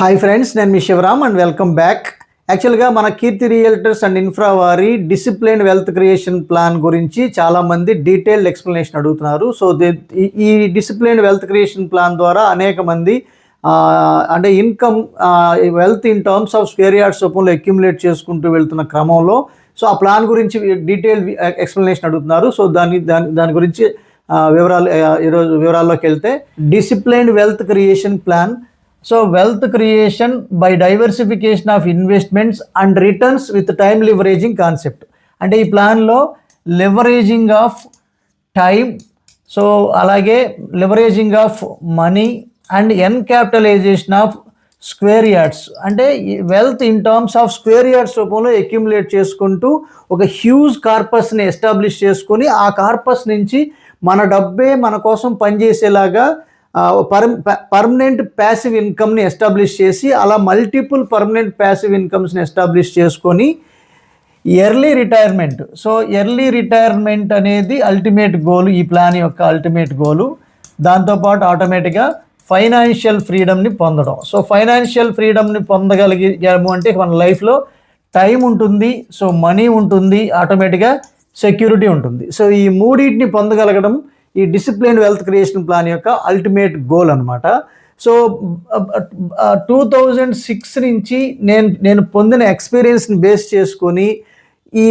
Hi friends, నేను మీ Shivaram and welcome back. యాక్చువల్గా మన కీర్తి రియల్టర్స్ అండ్ ఇన్ఫ్రా వారి డిసిప్లిన్ వెల్త్ క్రియేషన్ ప్లాన్ గురించి చాలామంది డీటెయిల్డ్ ఎక్స్ప్లెనేషన్ అడుగుతున్నారు. సో ఈ డిసిప్లిన్ వెల్త్ క్రియేషన్ ప్లాన్ ద్వారా అనేక మంది అంటే income wealth in terms of square yards రూపంలో అక్యుములేట్ చేసుకుంటూ వెళ్తున్న క్రమంలో సో ఆ ప్లాన్ గురించి డీటెయిల్ ఎక్స్ప్లెనేషన్ అడుగుతున్నారు. సో దాని గురించి ఈరోజు వివరాల్లోకి వెళ్తే, disciplined wealth creation plan. So wealth creation by diversification of investments and returns with time leveraging concept. అంటే ఈ ప్లాన్లో లెవరేజింగ్ ఆఫ్ టైం, సో అలాగే leveraging of money and encapitalization of square yards. అంటే wealth in terms of square yards రూపంలో accumulate చేసుకుంటూ ఒక huge కార్పస్ని establish చేసుకుని ఆ కార్పస్ నుంచి మన డబ్బే మన కోసం పనిచేసేలాగా పర్మనెంట్ ప్యాసివ్ ఇన్కమ్ని ఎస్టాబ్లిష్ చేసి అలా మల్టిపుల్ పర్మనెంట్ ప్యాసివ్ ఇన్కమ్స్ని ఎస్టాబ్లిష్ చేసుకొని early retirement. So early retirement అనేది అల్టిమేట్ గోల్, ఈ ప్లాన్ యొక్క అల్టిమేట్ గోలు. దాంతోపాటు ఆటోమేటిక్గా ఫైనాన్షియల్ ఫ్రీడమ్ని పొందడం. సో ఫైనాన్షియల్ ఫ్రీడమ్ని పొందగలిగాము అంటే మన లైఫ్లో టైం ఉంటుంది, సో మనీ ఉంటుంది, ఆటోమేటిక్గా సెక్యూరిటీ ఉంటుంది. సో ఈ మూడింటిని పొందగలగడం ఈ డిసిప్లిన్ వెల్త్ క్రియేషన్ ప్లాన్ యొక్క అల్టిమేట్ గోల్ అనమాట. సో 2006 నుంచి నేను పొందిన ఎక్స్పీరియన్స్ని బేస్ చేసుకొని ఈ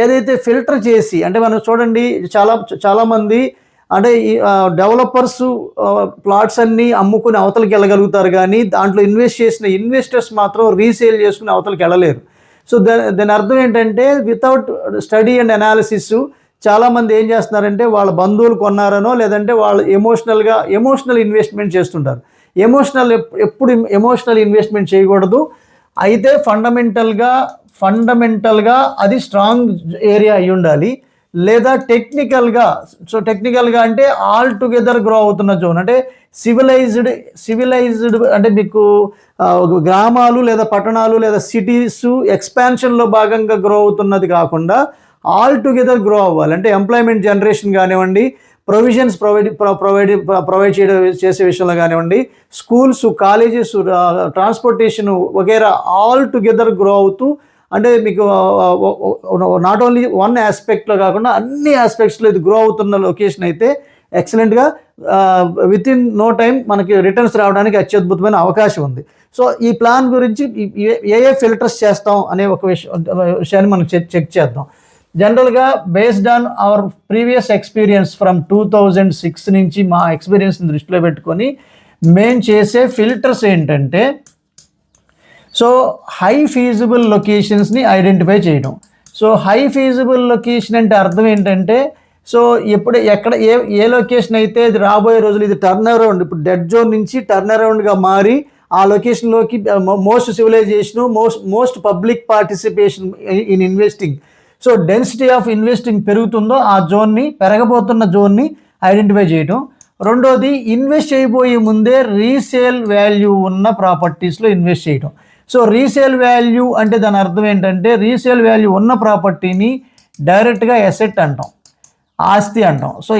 ఏదైతే ఫిల్టర్ చేసి, అంటే మనం చూడండి చాలామంది అంటే ఈ డెవలపర్స్ ప్లాట్స్ అన్నీ అమ్ముకుని అవతలకి వెళ్ళగలుగుతారు, కానీ దాంట్లో ఇన్వెస్ట్ చేసిన ఇన్వెస్టర్స్ మాత్రం రీసేల్ చేసుకుని అవతలకి వెళ్ళలేరు. సో దాని అర్థం ఏంటంటే, వితౌట్ స్టడీ అండ్ అనాలిసిస్ చాలామంది ఏం చేస్తున్నారంటే వాళ్ళ బంధువులు కొన్నారనో లేదంటే వాళ్ళు ఎమోషనల్ ఇన్వెస్ట్మెంట్ చేస్తుంటారు. ఎప్పుడు ఎమోషనల్ ఇన్వెస్ట్మెంట్ చేయకూడదు. అయితే ఫండమెంటల్గా అది స్ట్రాంగ్ ఏరియా అయి ఉండాలి, లేదా టెక్నికల్గా అంటే ఆల్ టుగెదర్ గ్రో అవుతున్న జోన్, అంటే సివిలైజ్డ్ అంటే మీకు గ్రామాలు లేదా పట్టణాలు లేదా సిటీస్ ఎక్స్పాన్షన్లో భాగంగా గ్రో అవుతున్నది కాకుండా ఆల్ టుగెదర్ గ్రో అవ్వాలి. అంటే ఎంప్లాయ్మెంట్ జనరేషన్ కానివ్వండి, ప్రొవిజన్స్ ప్రొవైడ్ చేసే విషయంలో కానివ్వండి, స్కూల్స్, కాలేజెస్, ట్రాన్స్పోర్టేషన్ వగేరా ఆల్ టుగెదర్ గ్రో అవుతూ, అంటే మీకు నాట్ ఓన్లీ వన్ ఆస్పెక్ట్లో కాకుండా అన్ని ఆస్పెక్ట్స్లో ఇది గ్రో అవుతున్న లొకేషన్ అయితే ఎక్సలెంట్గా విత్ ఇన్ నో టైం మనకి రిటర్న్స్ రావడానికి అత్యద్భుతమైన అవకాశం ఉంది. సో ఈ ప్లాన్ గురించి ఏ ఫిల్టర్స్ చేస్తాం అనే ఒక విషయాన్ని మనం చెక్ చేద్దాం. జనరల్గా based on our previous experience from 2006 నుంచి మా ఎక్స్పీరియన్స్ని దృష్టిలో పెట్టుకొని మేము చేసే ఫిల్టర్స్ ఏంటంటే, సో హై ఫీజిబుల్ లొకేషన్స్ని ఐడెంటిఫై చేయడం. సో హై ఫీజిబుల్ లొకేషన్ అంటే అర్థం ఏంటంటే, సో ఎక్కడ ఏ లొకేషన్ అయితే ఇది రాబోయే రోజులు ఇది టర్న్ అరౌండ్, ఇప్పుడు డెడ్ జోన్ నుంచి టర్న్ అరౌండ్గా మారి ఆ లొకేషన్లోకి most civilisation, most public participation in investing, so density of investing పెరుగుతుందో ఆ పెరగబోతున్న జోన్ని ఐడెంటిఫై చేయడం. రెండోది, ఇన్వెస్ట్ చేయబోయే ముందే రీసేల్ వాల్యూ ఉన్న ప్రాపర్టీస్లో ఇన్వెస్ట్ చేయడం. సో రీసేల్ వాల్యూ అంటే దాని అర్థం ఏంటంటే, రీసేల్ వాల్యూ ఉన్న ప్రాపర్టీని డైరెక్ట్గా ఎసెట్ అంటాం, ఆస్తి అంటాం. సో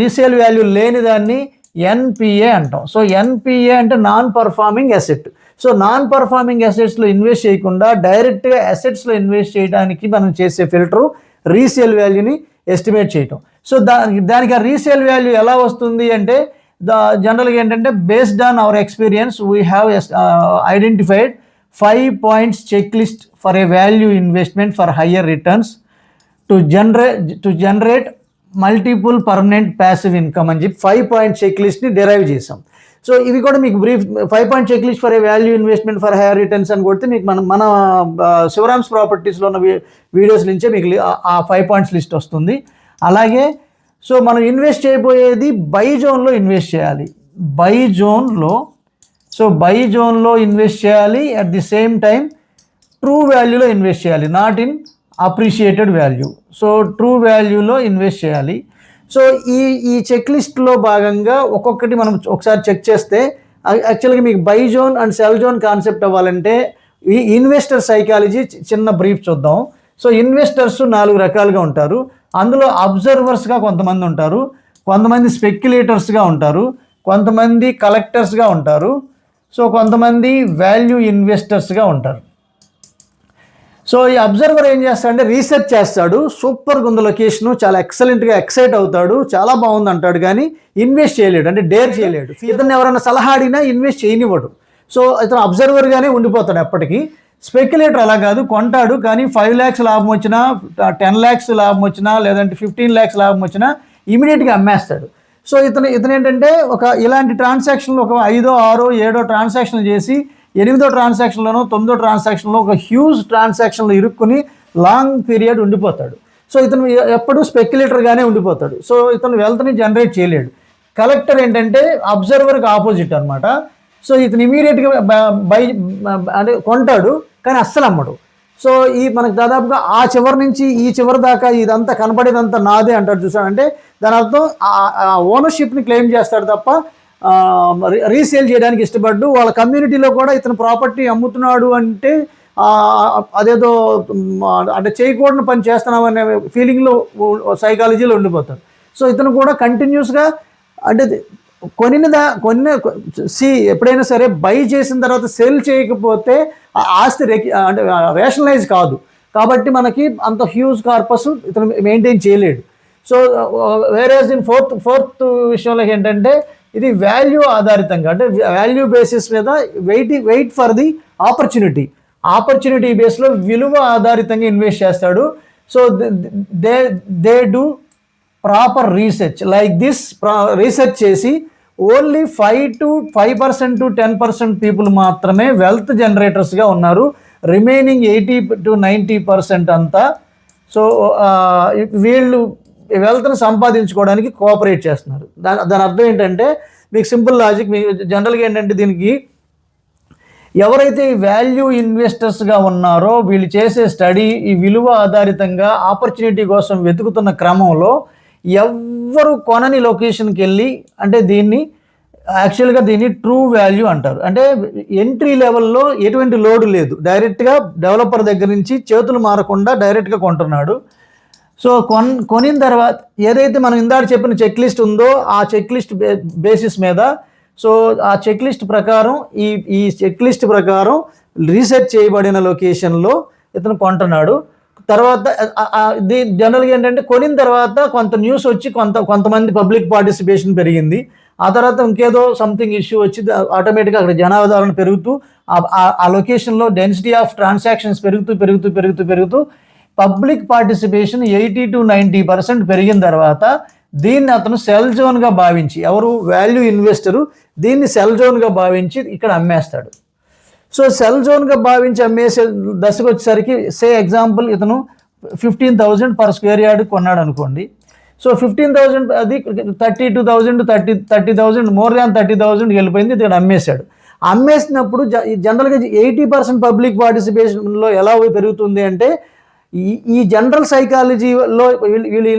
రీసేల్ వాల్యూ లేని దాన్ని ఎన్పిఏ అంటాం. సో ఎన్పిఏ అంటే non performing asset. So non performing అసెట్స్లో ఇన్వెస్ట్ చేయకుండా డైరెక్ట్గా అసెట్స్లో ఇన్వెస్ట్ చేయడానికి మనం చేసే ఫిల్టరు రీసేల్ వాల్యూని ఎస్టిమేట్ చేయటం. సో దానికి ఆ రీసేల్ వాల్యూ ఎలా వస్తుంది అంటే, జనరల్గా ఏంటంటే, based on our experience we have identified 5 points checklist for a value investment for higher returns to generate multiple permanent passive income అని చెప్పి 5 point చెక్లిస్ట్ని డిరైవ్ చేసాం. సో ఇవి కూడా మీకు brief 5 point checklist for a value investment for higher returns అని కొడితే మీకు మన శివరామ్స్ ప్రాపర్టీస్లో ఉన్న వీడియోస్ నుంచే మీకు ఆ 5 points లిస్ట్ వస్తుంది. అలాగే సో మనం ఇన్వెస్ట్ చేయబోయేది బై జోన్లో ఇన్వెస్ట్ చేయాలి. బై జోన్లో ఇన్వెస్ట్ చేయాలి. At the same time true వాల్యూలో ఇన్వెస్ట్ చేయాలి, not in appreciated value. So true వాల్యూలో ఇన్వెస్ట్ చేయాలి. సో ఈ చెక్ లిస్ట్లో భాగంగా ఒక్కొక్కటి మనం ఒకసారి చెక్ చేస్తే, యాక్చువల్గా మీకు buy zone and sell zone concept అవ్వాలంటే ఈ ఇన్వెస్టర్ సైకాలజీ చిన్న బ్రీఫ్ చూద్దాం. సో ఇన్వెస్టర్స్ 4 రకాలుగా ఉంటారు. అందులో అబ్జర్వర్స్గా కొంతమంది ఉంటారు, కొంతమంది స్పెక్యులేటర్స్గా ఉంటారు, కొంతమంది కలెక్టర్స్గా ఉంటారు, సో కొంతమంది వాల్యూ ఇన్వెస్టర్స్గా ఉంటారు. సో ఈ అబ్జర్వర్ ఏం చేస్తాడంటే రీసెర్చ్ చేస్తాడు, సూపర్గా ఉంది లొకేషను, చాలా ఎక్సలెంట్గా ఎక్సైట్ అవుతాడు, చాలా బాగుంది అంటాడు, కానీ ఇన్వెస్ట్ చేయలేడు, అంటే డేర్ చేయలేడు. ఇతను ఎవరైనా సలహా అడిగినా ఇన్వెస్ట్ చేయనివ్వడు. సో ఇతను అబ్జర్వర్గానే ఉండిపోతాడు ఎప్పటికీ. స్పెక్యులేటర్ అలా కాదు, కొంటాడు, కానీ 5 lakhs లాభం వచ్చినా, 10 lakhs లాభం వచ్చినా, లేదంటే 15 lakhs లాభం వచ్చినా ఇమీడియట్గా అమ్మేస్తాడు. సో ఇతను ఏంటంటే ఇలాంటి ట్రాన్సాక్షన్లు ఒక 5, 6, 7 ట్రాన్సాక్షన్లు చేసి 8వ ట్రాన్సాక్షన్లోనో 9వ ట్రాన్సాక్షన్లో ఒక హ్యూజ్ ట్రాన్సాక్షన్లో ఇరుక్కుని లాంగ్ పీరియడ్ ఉండిపోతాడు. సో ఇతను ఎప్పుడూ స్పెక్యులేటర్గానే ఉండిపోతాడు. సో ఇతను వెల్త్ని జనరేట్ చేయలేడు. కలెక్టర్ ఏంటంటే అబ్జర్వర్కి ఆపోజిట్ అనమాట. సో ఇతను ఇమీడియట్గా అంటే కొంటాడు, కానీ అస్సలు అమ్మడు. సో మనకు దాదాపుగా ఆ చివరి నుంచి ఈ చివరి దాకా ఇదంతా కనపడేదంతా నాదే అంటాడు, చూసాడంటే దాని అర్థం ఓనర్షిప్ని క్లెయిమ్ చేస్తాడు తప్ప రీసేల్ చేయడానికి ఇష్టపడ్డు. వాళ్ళ కమ్యూనిటీలో కూడా ఇతను ప్రాపర్టీ అమ్ముతున్నాడు అంటే అదేదో అంటే చేయకూడని పని చేస్తున్నాం అనే ఫీలింగ్లో సైకాలజీలో ఉండిపోతారు. సో ఇతను కూడా కంటిన్యూస్గా అంటే ఎప్పుడైనా సరే బై చేసిన తర్వాత సెల్ చేయకపోతే ఆస్తి అంటే రేషనలైజ్ కాదు, కాబట్టి మనకి అంత హ్యూజ్ కార్పస్ ఇతను మెయింటైన్ చేయలేడు. సో వేరేస్ ఇన్ ఫోర్త్ విషయంలో ఏంటంటే ఇది వాల్యూ ఆధారితంగా, అంటే వాల్యూ బేసిస్ మీద వెయిట్ ఫర్ ది ఆపర్చునిటీ బేస్లో విలువ ఆధారితంగా ఇన్వెస్ట్ చేస్తాడు. So they do proper research like this. Research చేసి ఓన్లీ 5% to 10% పీపుల్ మాత్రమే వెల్త్ జనరేటర్స్గా ఉన్నారు. రిమైనింగ్ 80 to 90% అంతా సో వీళ్ళు వెల్త్ని సంపాదించుకోవడానికి కోఆపరేట్ చేస్తున్నారు. దాని అర్థం ఏంటంటే మీకు సింపుల్ లాజిక్, మీకు జనరల్గా ఏంటంటే దీనికి ఎవరైతే ఈ వాల్యూ ఇన్వెస్టర్స్గా ఉన్నారో వీళ్ళు చేసే స్టడీ ఈ విలువ ఆధారితంగా ఆపర్చునిటీ కోసం వెతుకుతున్న క్రమంలో ఎవ్వరు కొనని లొకేషన్కి వెళ్ళి, అంటే యాక్చువల్గా దీన్ని ట్రూ వాల్యూ అంటారు. అంటే ఎంట్రీ లెవెల్లో ఎటువంటి లోడు లేదు, డైరెక్ట్గా డెవలపర్ దగ్గర నుంచి చేతులు మారకుండా డైరెక్ట్గా కొంటున్నాడు. సో కొనిన తర్వాత ఏదైతే మనం ఇందాక చెప్పిన చెక్ లిస్ట్ ఉందో ఆ చెక్ లిస్ట్ బేసిస్ మీద, సో ఆ చెక్ లిస్ట్ ప్రకారం ఈ చెక్ లిస్ట్ ప్రకారం రీసెర్చ్ చేయబడిన లొకేషన్లో ఇతను కొంటున్నాడు. తర్వాత జనరల్గా ఏంటంటే కొనిన తర్వాత కొంత న్యూస్ వచ్చి కొంతమంది పబ్లిక్ పార్టిసిపేషన్ పెరిగింది. ఆ తర్వాత ఇంకేదో సంథింగ్ ఇష్యూ వచ్చి ఆటోమేటిక్గా అక్కడ జనాదరణ పెరుగుతూ ఆ లొకేషన్లో డెన్సిటీ ఆఫ్ ట్రాన్సాక్షన్స్ పెరుగుతూ పబ్లిక్ పార్టిసిపేషన్ 80 to 90% పెరిగిన తర్వాత దీన్ని అతను సెల్ జోన్గా భావించి, ఎవరు వాల్యూ ఇన్వెస్టరు దీన్ని సెల్ జోన్గా భావించి ఇక్కడ అమ్మేస్తాడు. సో సెల్ జోన్గా భావించి అమ్మేసే దశకు వచ్చేసరికి ఎగ్జాంపుల్ ఇతను 15,000 per square yard కొన్నాడు అనుకోండి. సో 15,000 అది 32,000 30,000 మోర్ దాన్ 30,000 వెళ్ళిపోయింది, ఇక్కడ అమ్మేశాడు. అమ్మేసినప్పుడు జనరల్గా 80% పబ్లిక్ పార్టిసిపేషన్లో ఎలా పెరుగుతుంది అంటే ఈ జనరల్ సైకాలజీలో వీళ్ళు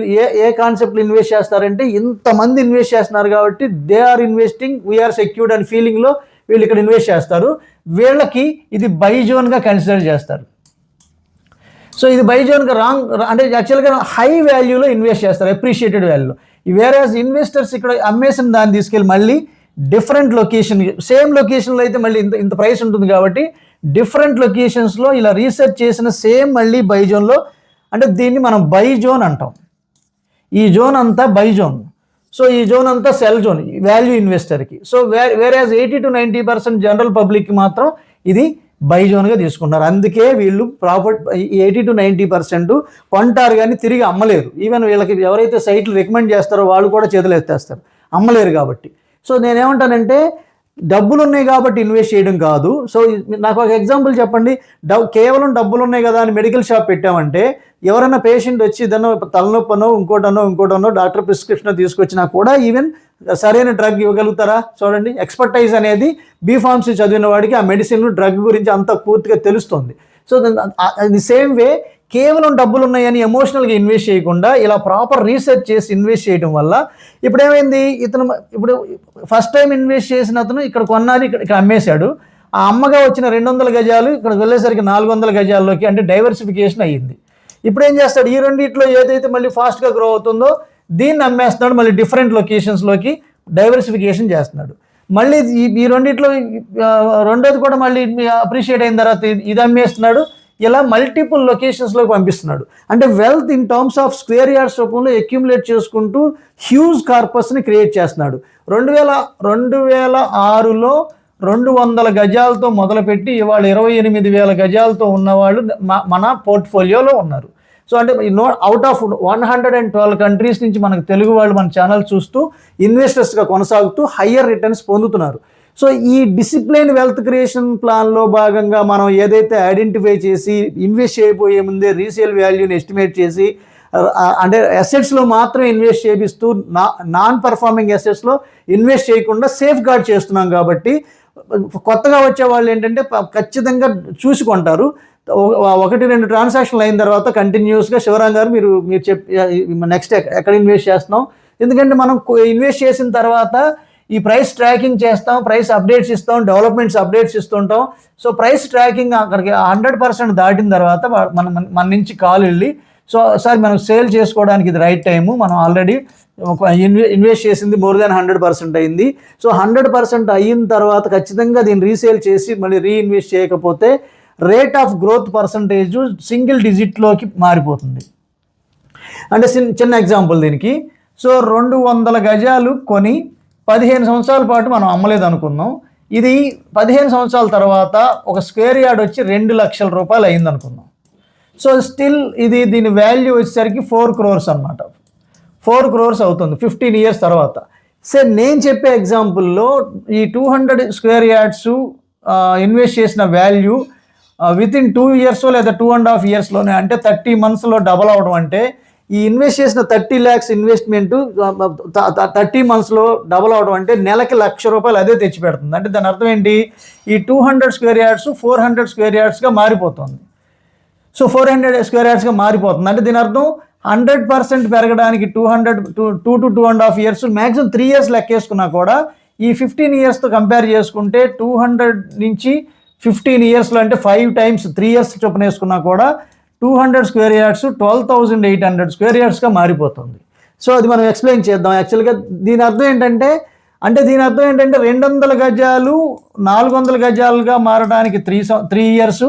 ఏ కాన్సెప్ట్లు ఇన్వెస్ట్ చేస్తారంటే ఇంతమంది ఇన్వెస్ట్ చేస్తున్నారు కాబట్టి they are investing, we are secured అనే ఫీలింగ్లో వీళ్ళు ఇక్కడ ఇన్వెస్ట్ చేస్తారు. వీళ్ళకి ఇది బై జోన్గా కన్సిడర్ చేస్తారు. సో ఇది బై జోన్గా రాంగ్, అంటే యాక్చువల్గా హై వాల్యూలో ఇన్వెస్ట్ చేస్తారు, అప్రిషియేటెడ్ వాల్యూలో. వేరేస్ ఇన్వెస్టర్స్ ఇక్కడ అమ్మేసిన దాన్ని తీసుకెళ్ళి మళ్ళీ డిఫరెంట్ లొకేషన్, సేమ్ లొకేషన్లో అయితే మళ్ళీ ఇంత ప్రైస్ ఉంటుంది కాబట్టి డిఫరెంట్ లొకేషన్స్లో ఇలా రీసెర్చ్ చేసిన సేమ్ మళ్ళీ బై జోన్లో, అంటే దీన్ని మనం బై జోన్ అంటాం. ఈ జోన్ అంతా బై జోన్. సో ఈ జోన్ అంతా సెల్ జోన్ వాల్యూ ఇన్వెస్టర్కి. సో వేరేస్ 80 to 90% జనరల్ పబ్లిక్కి మాత్రం ఇది బై జోన్గా తీసుకుంటారు. అందుకే వీళ్ళు ప్రాపర్టీ 80 to 90% కొంటారు కానీ తిరిగి అమ్మలేరు. ఈవెన్ వీళ్ళకి ఎవరైతే సైట్లు రికమెండ్ చేస్తారో వాళ్ళు కూడా చేతులు ఎత్తేస్తారు, అమ్మలేరు కాబట్టి. సో నేనేమంటానంటే డబ్బులు ఉన్నాయి కాబట్టి ఇన్వెస్ట్ చేయడం కాదు. సో నాకు ఒక ఎగ్జాంపుల్ చెప్పండి. కేవలం డబ్బులు ఉన్నాయి కదా అని మెడికల్ షాప్ పెట్టామంటే ఎవరైనా పేషెంట్ వచ్చి ఏదన్నా తలనొప్పనో ఇంకోటనో డాక్టర్ ప్రిస్క్రిప్షన్ తీసుకొచ్చినా కూడా ఈవెన్ సరైన డ్రగ్ ఇవ్వగలుగుతారా? చూడండి, ఎక్స్పర్టైజ్ అనేది బీఫార్మసీ చదివిన వాడికి ఆ మెడిసిన్ డ్రగ్ గురించి అంత పూర్తిగా తెలుస్తుంది. సో ది సేమ్ వే కేవలం డబ్బులు ఉన్నాయని ఎమోషనల్గా ఇన్వెస్ట్ చేయకుండా ఇలా ప్రాపర్ రీసెర్చ్ చేసి ఇన్వెస్ట్ చేయడం వల్ల ఇప్పుడు ఏమైంది, ఇప్పుడు ఫస్ట్ టైం ఇన్వెస్ట్ చేసిన అతను ఇక్కడ కొన్నాది, ఇక్కడ అమ్మేశాడు. ఆ అమ్మగా వచ్చిన 200 గజాలు ఇక్కడ వెళ్ళేసరికి 400 గజాల్లోకి, అంటే డైవర్సిఫికేషన్ అయ్యింది. ఇప్పుడు ఏం చేస్తాడు, ఈ రెండిట్లో ఏదైతే మళ్ళీ ఫాస్ట్గా గ్రో అవుతుందో దీన్ని అమ్మేస్తున్నాడు, మళ్ళీ డిఫరెంట్ లొకేషన్స్లోకి డైవర్సిఫికేషన్ చేస్తున్నాడు. మళ్ళీ ఈ రెండిట్లో రెండోది కూడా మళ్ళీ అప్రిషియేట్ అయిన తర్వాత ఇది అమ్మేస్తున్నాడు. ఇలా మల్టిపుల్ లొకేషన్స్లోకి పంపిస్తున్నాడు. అంటే wealth in terms of square yards రూపంలో అక్యుములేట్ చేసుకుంటూ హ్యూజ్ కార్పస్ని క్రియేట్ చేస్తున్నాడు. 2006లో 200 గజాలతో మొదలుపెట్టి ఇవాళ 28,000 గజాలతో ఉన్నవాళ్ళు మన పోర్ట్ఫోలియోలో ఉన్నారు. సో అంటే అవుట్ ఆఫ్ 112 కంట్రీస్ నుంచి మనకు తెలుగు వాళ్ళు మన ఛానల్ చూస్తూ ఇన్వెస్టర్స్గా కొనసాగుతూ హయ్యర్ రిటర్న్స్ పొందుతున్నారు. సో ఈ డిసిప్లైన్ వెల్త్ క్రియేషన్ ప్లాన్లో భాగంగా మనం ఏదైతే ఐడెంటిఫై చేసి ఇన్వెస్ట్ చేయబోయే ముందే రీసేల్ వాల్యూని ఎస్టిమేట్ చేసి అంటే అసెట్స్లో మాత్రం ఇన్వెస్ట్ చేపిస్తూ నాన్ పర్ఫార్మింగ్ అసెట్స్లో ఇన్వెస్ట్ చేయకుండా సేఫ్ గార్డ్ చేస్తున్నాం కాబట్టి కొత్తగా వచ్చే వాళ్ళు ఏంటంటే ఖచ్చితంగా చూసి కొంటారు. 1-2 ట్రాన్సాక్షన్లు అయిన తర్వాత కంటిన్యూస్గా శివరాం గారు మీరు నెక్స్ట్ ఎక్కడ ఇన్వెస్ట్ చేస్తున్నాం, ఎందుకంటే మనం ఇన్వెస్ట్ చేసిన తర్వాత ఈ ప్రైస్ ట్రాకింగ్ చేస్తాం, ప్రైస్ అప్డేట్స్ ఇస్తాం, డెవలప్మెంట్స్ అప్డేట్స్ ఇస్తుంటాం. సో ప్రైస్ ట్రాకింగ్ అక్కడికి 100% దాటిన తర్వాత మన నుంచి కాల్ వెళ్ళి సో సార్ మనం సేల్ చేసుకోవడానికి ఇది రైట్ టైము, మనం ఆల్రెడీ ఇన్వెస్ట్ చేసింది మోర్ దాన్ 100% అయింది. సో 100% అయిన తర్వాత ఖచ్చితంగా దీన్ని రీసేల్ చేసి మళ్ళీ రీఇన్వెస్ట్ చేయకపోతే rate of growth percentage single డిజిట్లోకి మారిపోతుంది. అంటే చిన్న ఎగ్జాంపుల్ దీనికి, సో 200 గజాలు కొని 15 సంవత్సరాల పాటు మనం అమ్మలేదు అనుకుందాం. ఇది 15 సంవత్సరాల తర్వాత ఒక స్క్వేర్ యార్డ్ వచ్చి 2 లక్షల రూపాయలు అయింది అనుకుందాం. సో స్టిల్ దీని వాల్యూ వచ్చేసరికి 4 crores అనమాట. 4 crores అవుతుంది 15 years తర్వాత. సరే నేను చెప్పే ఎగ్జాంపుల్లో ఈ 200 స్క్వేర్ యార్డ్స్ ఇన్వెస్ట్ చేసిన వాల్యూ వితిన్ 2 years లేదా 2.5 yearsలోనే అంటే 30 monthsలో డబల్ అవడం అంటే ఈ ఇన్వెస్ట్ చేసిన 30 lakhs ఇన్వెస్ట్మెంట్ 30 monthsలో డబల్ అవడం అంటే నెలకి 1,00,000 రూపాయలు అదే తెచ్చి పెడుతుంది. అంటే దాని అర్థం ఏంటి, ఈ 200 స్క్వేర్ యార్డ్స్ 400 స్క్వేర్ యార్డ్స్గా మారిపోతుంది. సో 400 స్క్వేర్ యార్డ్స్గా మారిపోతుంది అంటే దీని అర్థం 100% పెరగడానికి 2 to 2.5 years మ్యాక్సిమం 3 years లెక్కేసుకున్నా కూడా ఈ 15 yearsతో కంపేర్ చేసుకుంటే 200 నుంచి 15 yearsలో అంటే 5 times 3 years చొప్పున వేసుకున్నా కూడా 200 స్క్వేర్ యార్డ్స్ 12,800 స్క్వేర్ యార్డ్స్గా మారిపోతుంది. సో అది మనం ఎక్స్ప్లెయిన్ చేద్దాం. యాక్చువల్గా దీని అర్థం ఏంటంటే 200 గజాలు 400 గజాలుగా మారడానికి 3 years,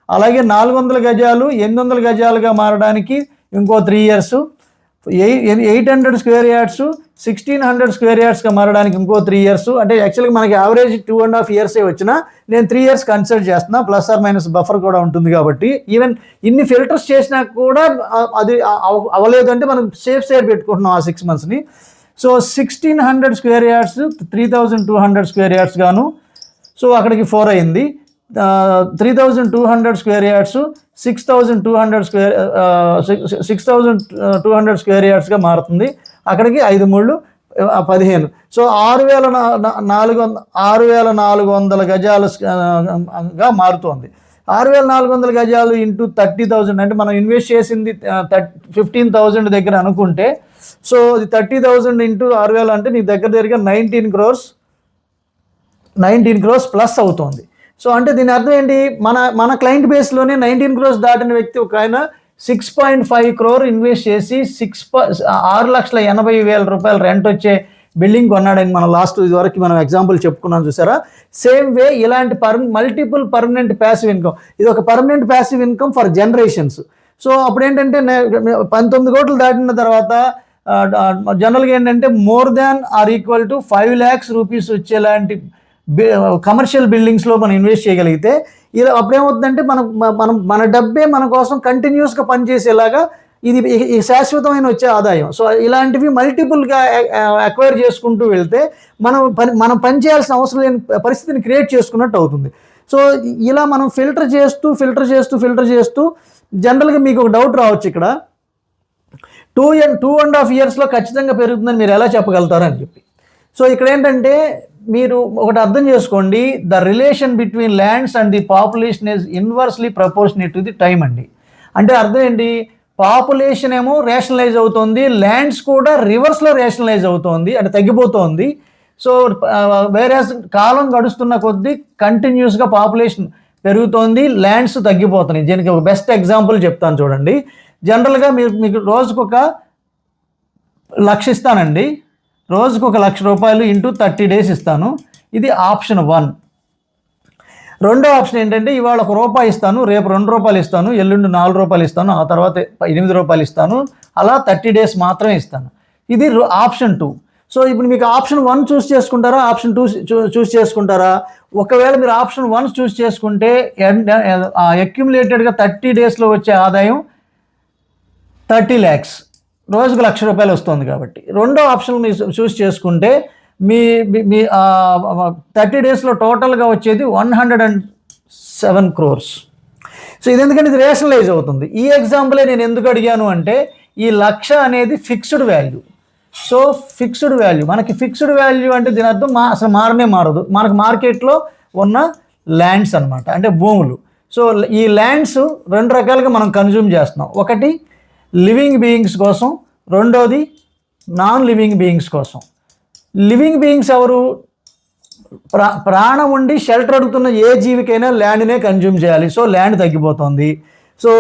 అలాగే 400 గజాలు 800 గజాలుగా మారడానికి ఇంకో 3 years, 800 స్క్వేర్ యార్డ్స్ 1,600 స్క్వేర్ యార్డ్స్గా మారడానికి ఇంకో 3 years. అంటే యాక్చువల్గా మనకి యావరేజ్ 2.5 years వచ్చినా నేను 3 years కన్సిడర్ చేస్తున్నా, ప్లస్ ఆర్ మైనస్ బఫర్ కూడా ఉంటుంది కాబట్టి. ఈవెన్ ఇన్ని ఫిల్టర్స్ చేసినా కూడా అది అవ్వలేదు అంటే మనం సేఫ్ సైడ్ పెట్టుకుంటున్నాం ఆ 6 monthsని. So 1,600 square yards 3,200 square yards గాను, సో అక్కడికి 4 అయింది. 3,200 స్క్వేర్ యార్డ్స్ 6,200 స్క్వేర్ యార్డ్స్గా మారుతుంది. అక్కడికి 5 3 15. సో 6,400 గజాలుగా మారుతోంది. 6,400 గజాలు ఇంటూ 30,000 అంటే మనం ఇన్వెస్ట్ చేసింది 15,000 దగ్గర అనుకుంటే, సో ఇది 30,000 ఇంటూ 6,000 అంటే నీ దగ్గరగా 19 crores ప్లస్ అవుతుంది. సో అంటే దీని అర్థం ఏంటి, మన క్లయింట్ బేస్లోనే 19 crores దాటిన వ్యక్తి ఒక ఆయన 6.5 crore ఇన్వెస్ట్ చేసి 6,80,000 రూపాయలు రెంట్ వచ్చే బిల్డింగ్ కొన్నాడని మనం లాస్ట్ వరకు మనం ఎగ్జాంపుల్ చెప్పుకున్నాం చూసారా. సేమ్ వే ఇలాంటి మల్టిపుల్ పర్మనెంట్ ప్యాసివ్ ఇన్కమ్, ఇది ఒక permanent passive income for generations. So అప్పుడు ఏంటంటే 19 కోట్లు దాటిన తర్వాత జనరల్గా ఏంటంటే more than or equal to 5 lakhs rupees వచ్చేలాంటి కమర్షియల్ బిల్డింగ్స్లో మనం ఇన్వెస్ట్ చేయగలిగితే ఇలా అప్పుడేమవుతుందంటే మన డబ్బే మన కోసం కంటిన్యూస్గా పనిచేసేలాగా ఇది శాశ్వతమైన వచ్చే ఆదాయం. సో ఇలాంటివి మల్టిపుల్గా అక్వైర్ చేసుకుంటూ వెళ్తే మనం పని చేయాల్సిన అవసరం లేని పరిస్థితిని క్రియేట్ చేసుకున్నట్టు అవుతుంది. సో ఇలా మనం ఫిల్టర్ చేస్తూ జనరల్గా మీకు ఒక డౌట్ రావచ్చు ఇక్కడ, 2.5 yearsలో ఖచ్చితంగా పెరుగుతుందని మీరు ఎలా చెప్పగలుగుతారు అని చెప్పి. సో ఇక్కడ ఏంటంటే మీరు ఒకటి అర్థం చేసుకోండి, the relation between lands and the population is inversely proportionate to the time అండి. అంటే అర్థం ఏంటి, పాపులేషన్ ఏమో రేషనలైజ్ అవుతుంది, ల్యాండ్స్ కూడా రివర్స్లో రేషనలైజ్ అవుతుంది, అంటే తగ్గిపోతుంది. సో వేరేస్ కాలం గడుస్తున్న కొద్దీ కంటిన్యూస్గా పాపులేషన్ పెరుగుతోంది, ల్యాండ్స్ తగ్గిపోతున్నాయి. దీనికి ఒక బెస్ట్ ఎగ్జాంపుల్ చెప్తాను చూడండి. జనరల్గా మీకు రోజుకు 1,00,000 ఇస్తానండి, రోజుకు 1,00,000 రూపాయలు ఇంటూ 30 days ఇస్తాను. ఇది ఆప్షన్ 1. రెండో ఆప్షన్ ఏంటంటే ఇవాళ ₹1 ఇస్తాను, రేపు ₹2 ఇస్తాను, ఎల్లుండి ₹4 ఇస్తాను, ఆ తర్వాత ₹8 ఇస్తాను, అలా 30 days మాత్రమే ఇస్తాను. ఇది ఆప్షన్ 2. సో ఇప్పుడు మీకు ఆప్షన్ 1 చూస్ చేసుకుంటారా, ఆప్షన్ 2 చూస్ చేసుకుంటారా? ఒకవేళ మీరు ఆప్షన్ 1 చూస్ చేసుకుంటే అక్యుములేటెడ్గా 30 daysలో వచ్చే ఆదాయం 30 lakhs, రోజుకు ₹1,00,000 వస్తుంది కాబట్టి. రెండో ఆప్షన్ మీరు చూస్ చేసుకుంటే మీ 30 daysలో టోటల్గా వచ్చేది 107 crores. సో ఇది ఎందుకంటే ఇది రేషనలైజ్ అవుతుంది. ఈ ఎగ్జాంపులే నేను ఎందుకు అడిగాను అంటే ఈ 1,00,000 అనేది fixed value. So fixed value, మనకి ఫిక్స్డ్ వాల్యూ అంటే దీని అర్థం అసలు మారదు. మనకు మార్కెట్లో ఉన్న ల్యాండ్స్ అనమాట, అంటే భూములు. సో ఈ ల్యాండ్స్ 2 రకాలుగా మనం కన్జ్యూమ్ చేస్తున్నాం. ఒకటి లివింగ్ బీయింగ్స్ కోసం, రెండోది నాన్ లివింగ్ బీయింగ్స్ కోసం. లివింగ్ బీయింగ్స్ ఎవరు? ప్రాణం ఉండి షెల్టర్ అడుగుతున్న ఏ జీవికైనా ల్యాండ్నే కన్జ్యూమ్ చేయాలి. సో ల్యాండ్ తగ్గిపోతుంది. సో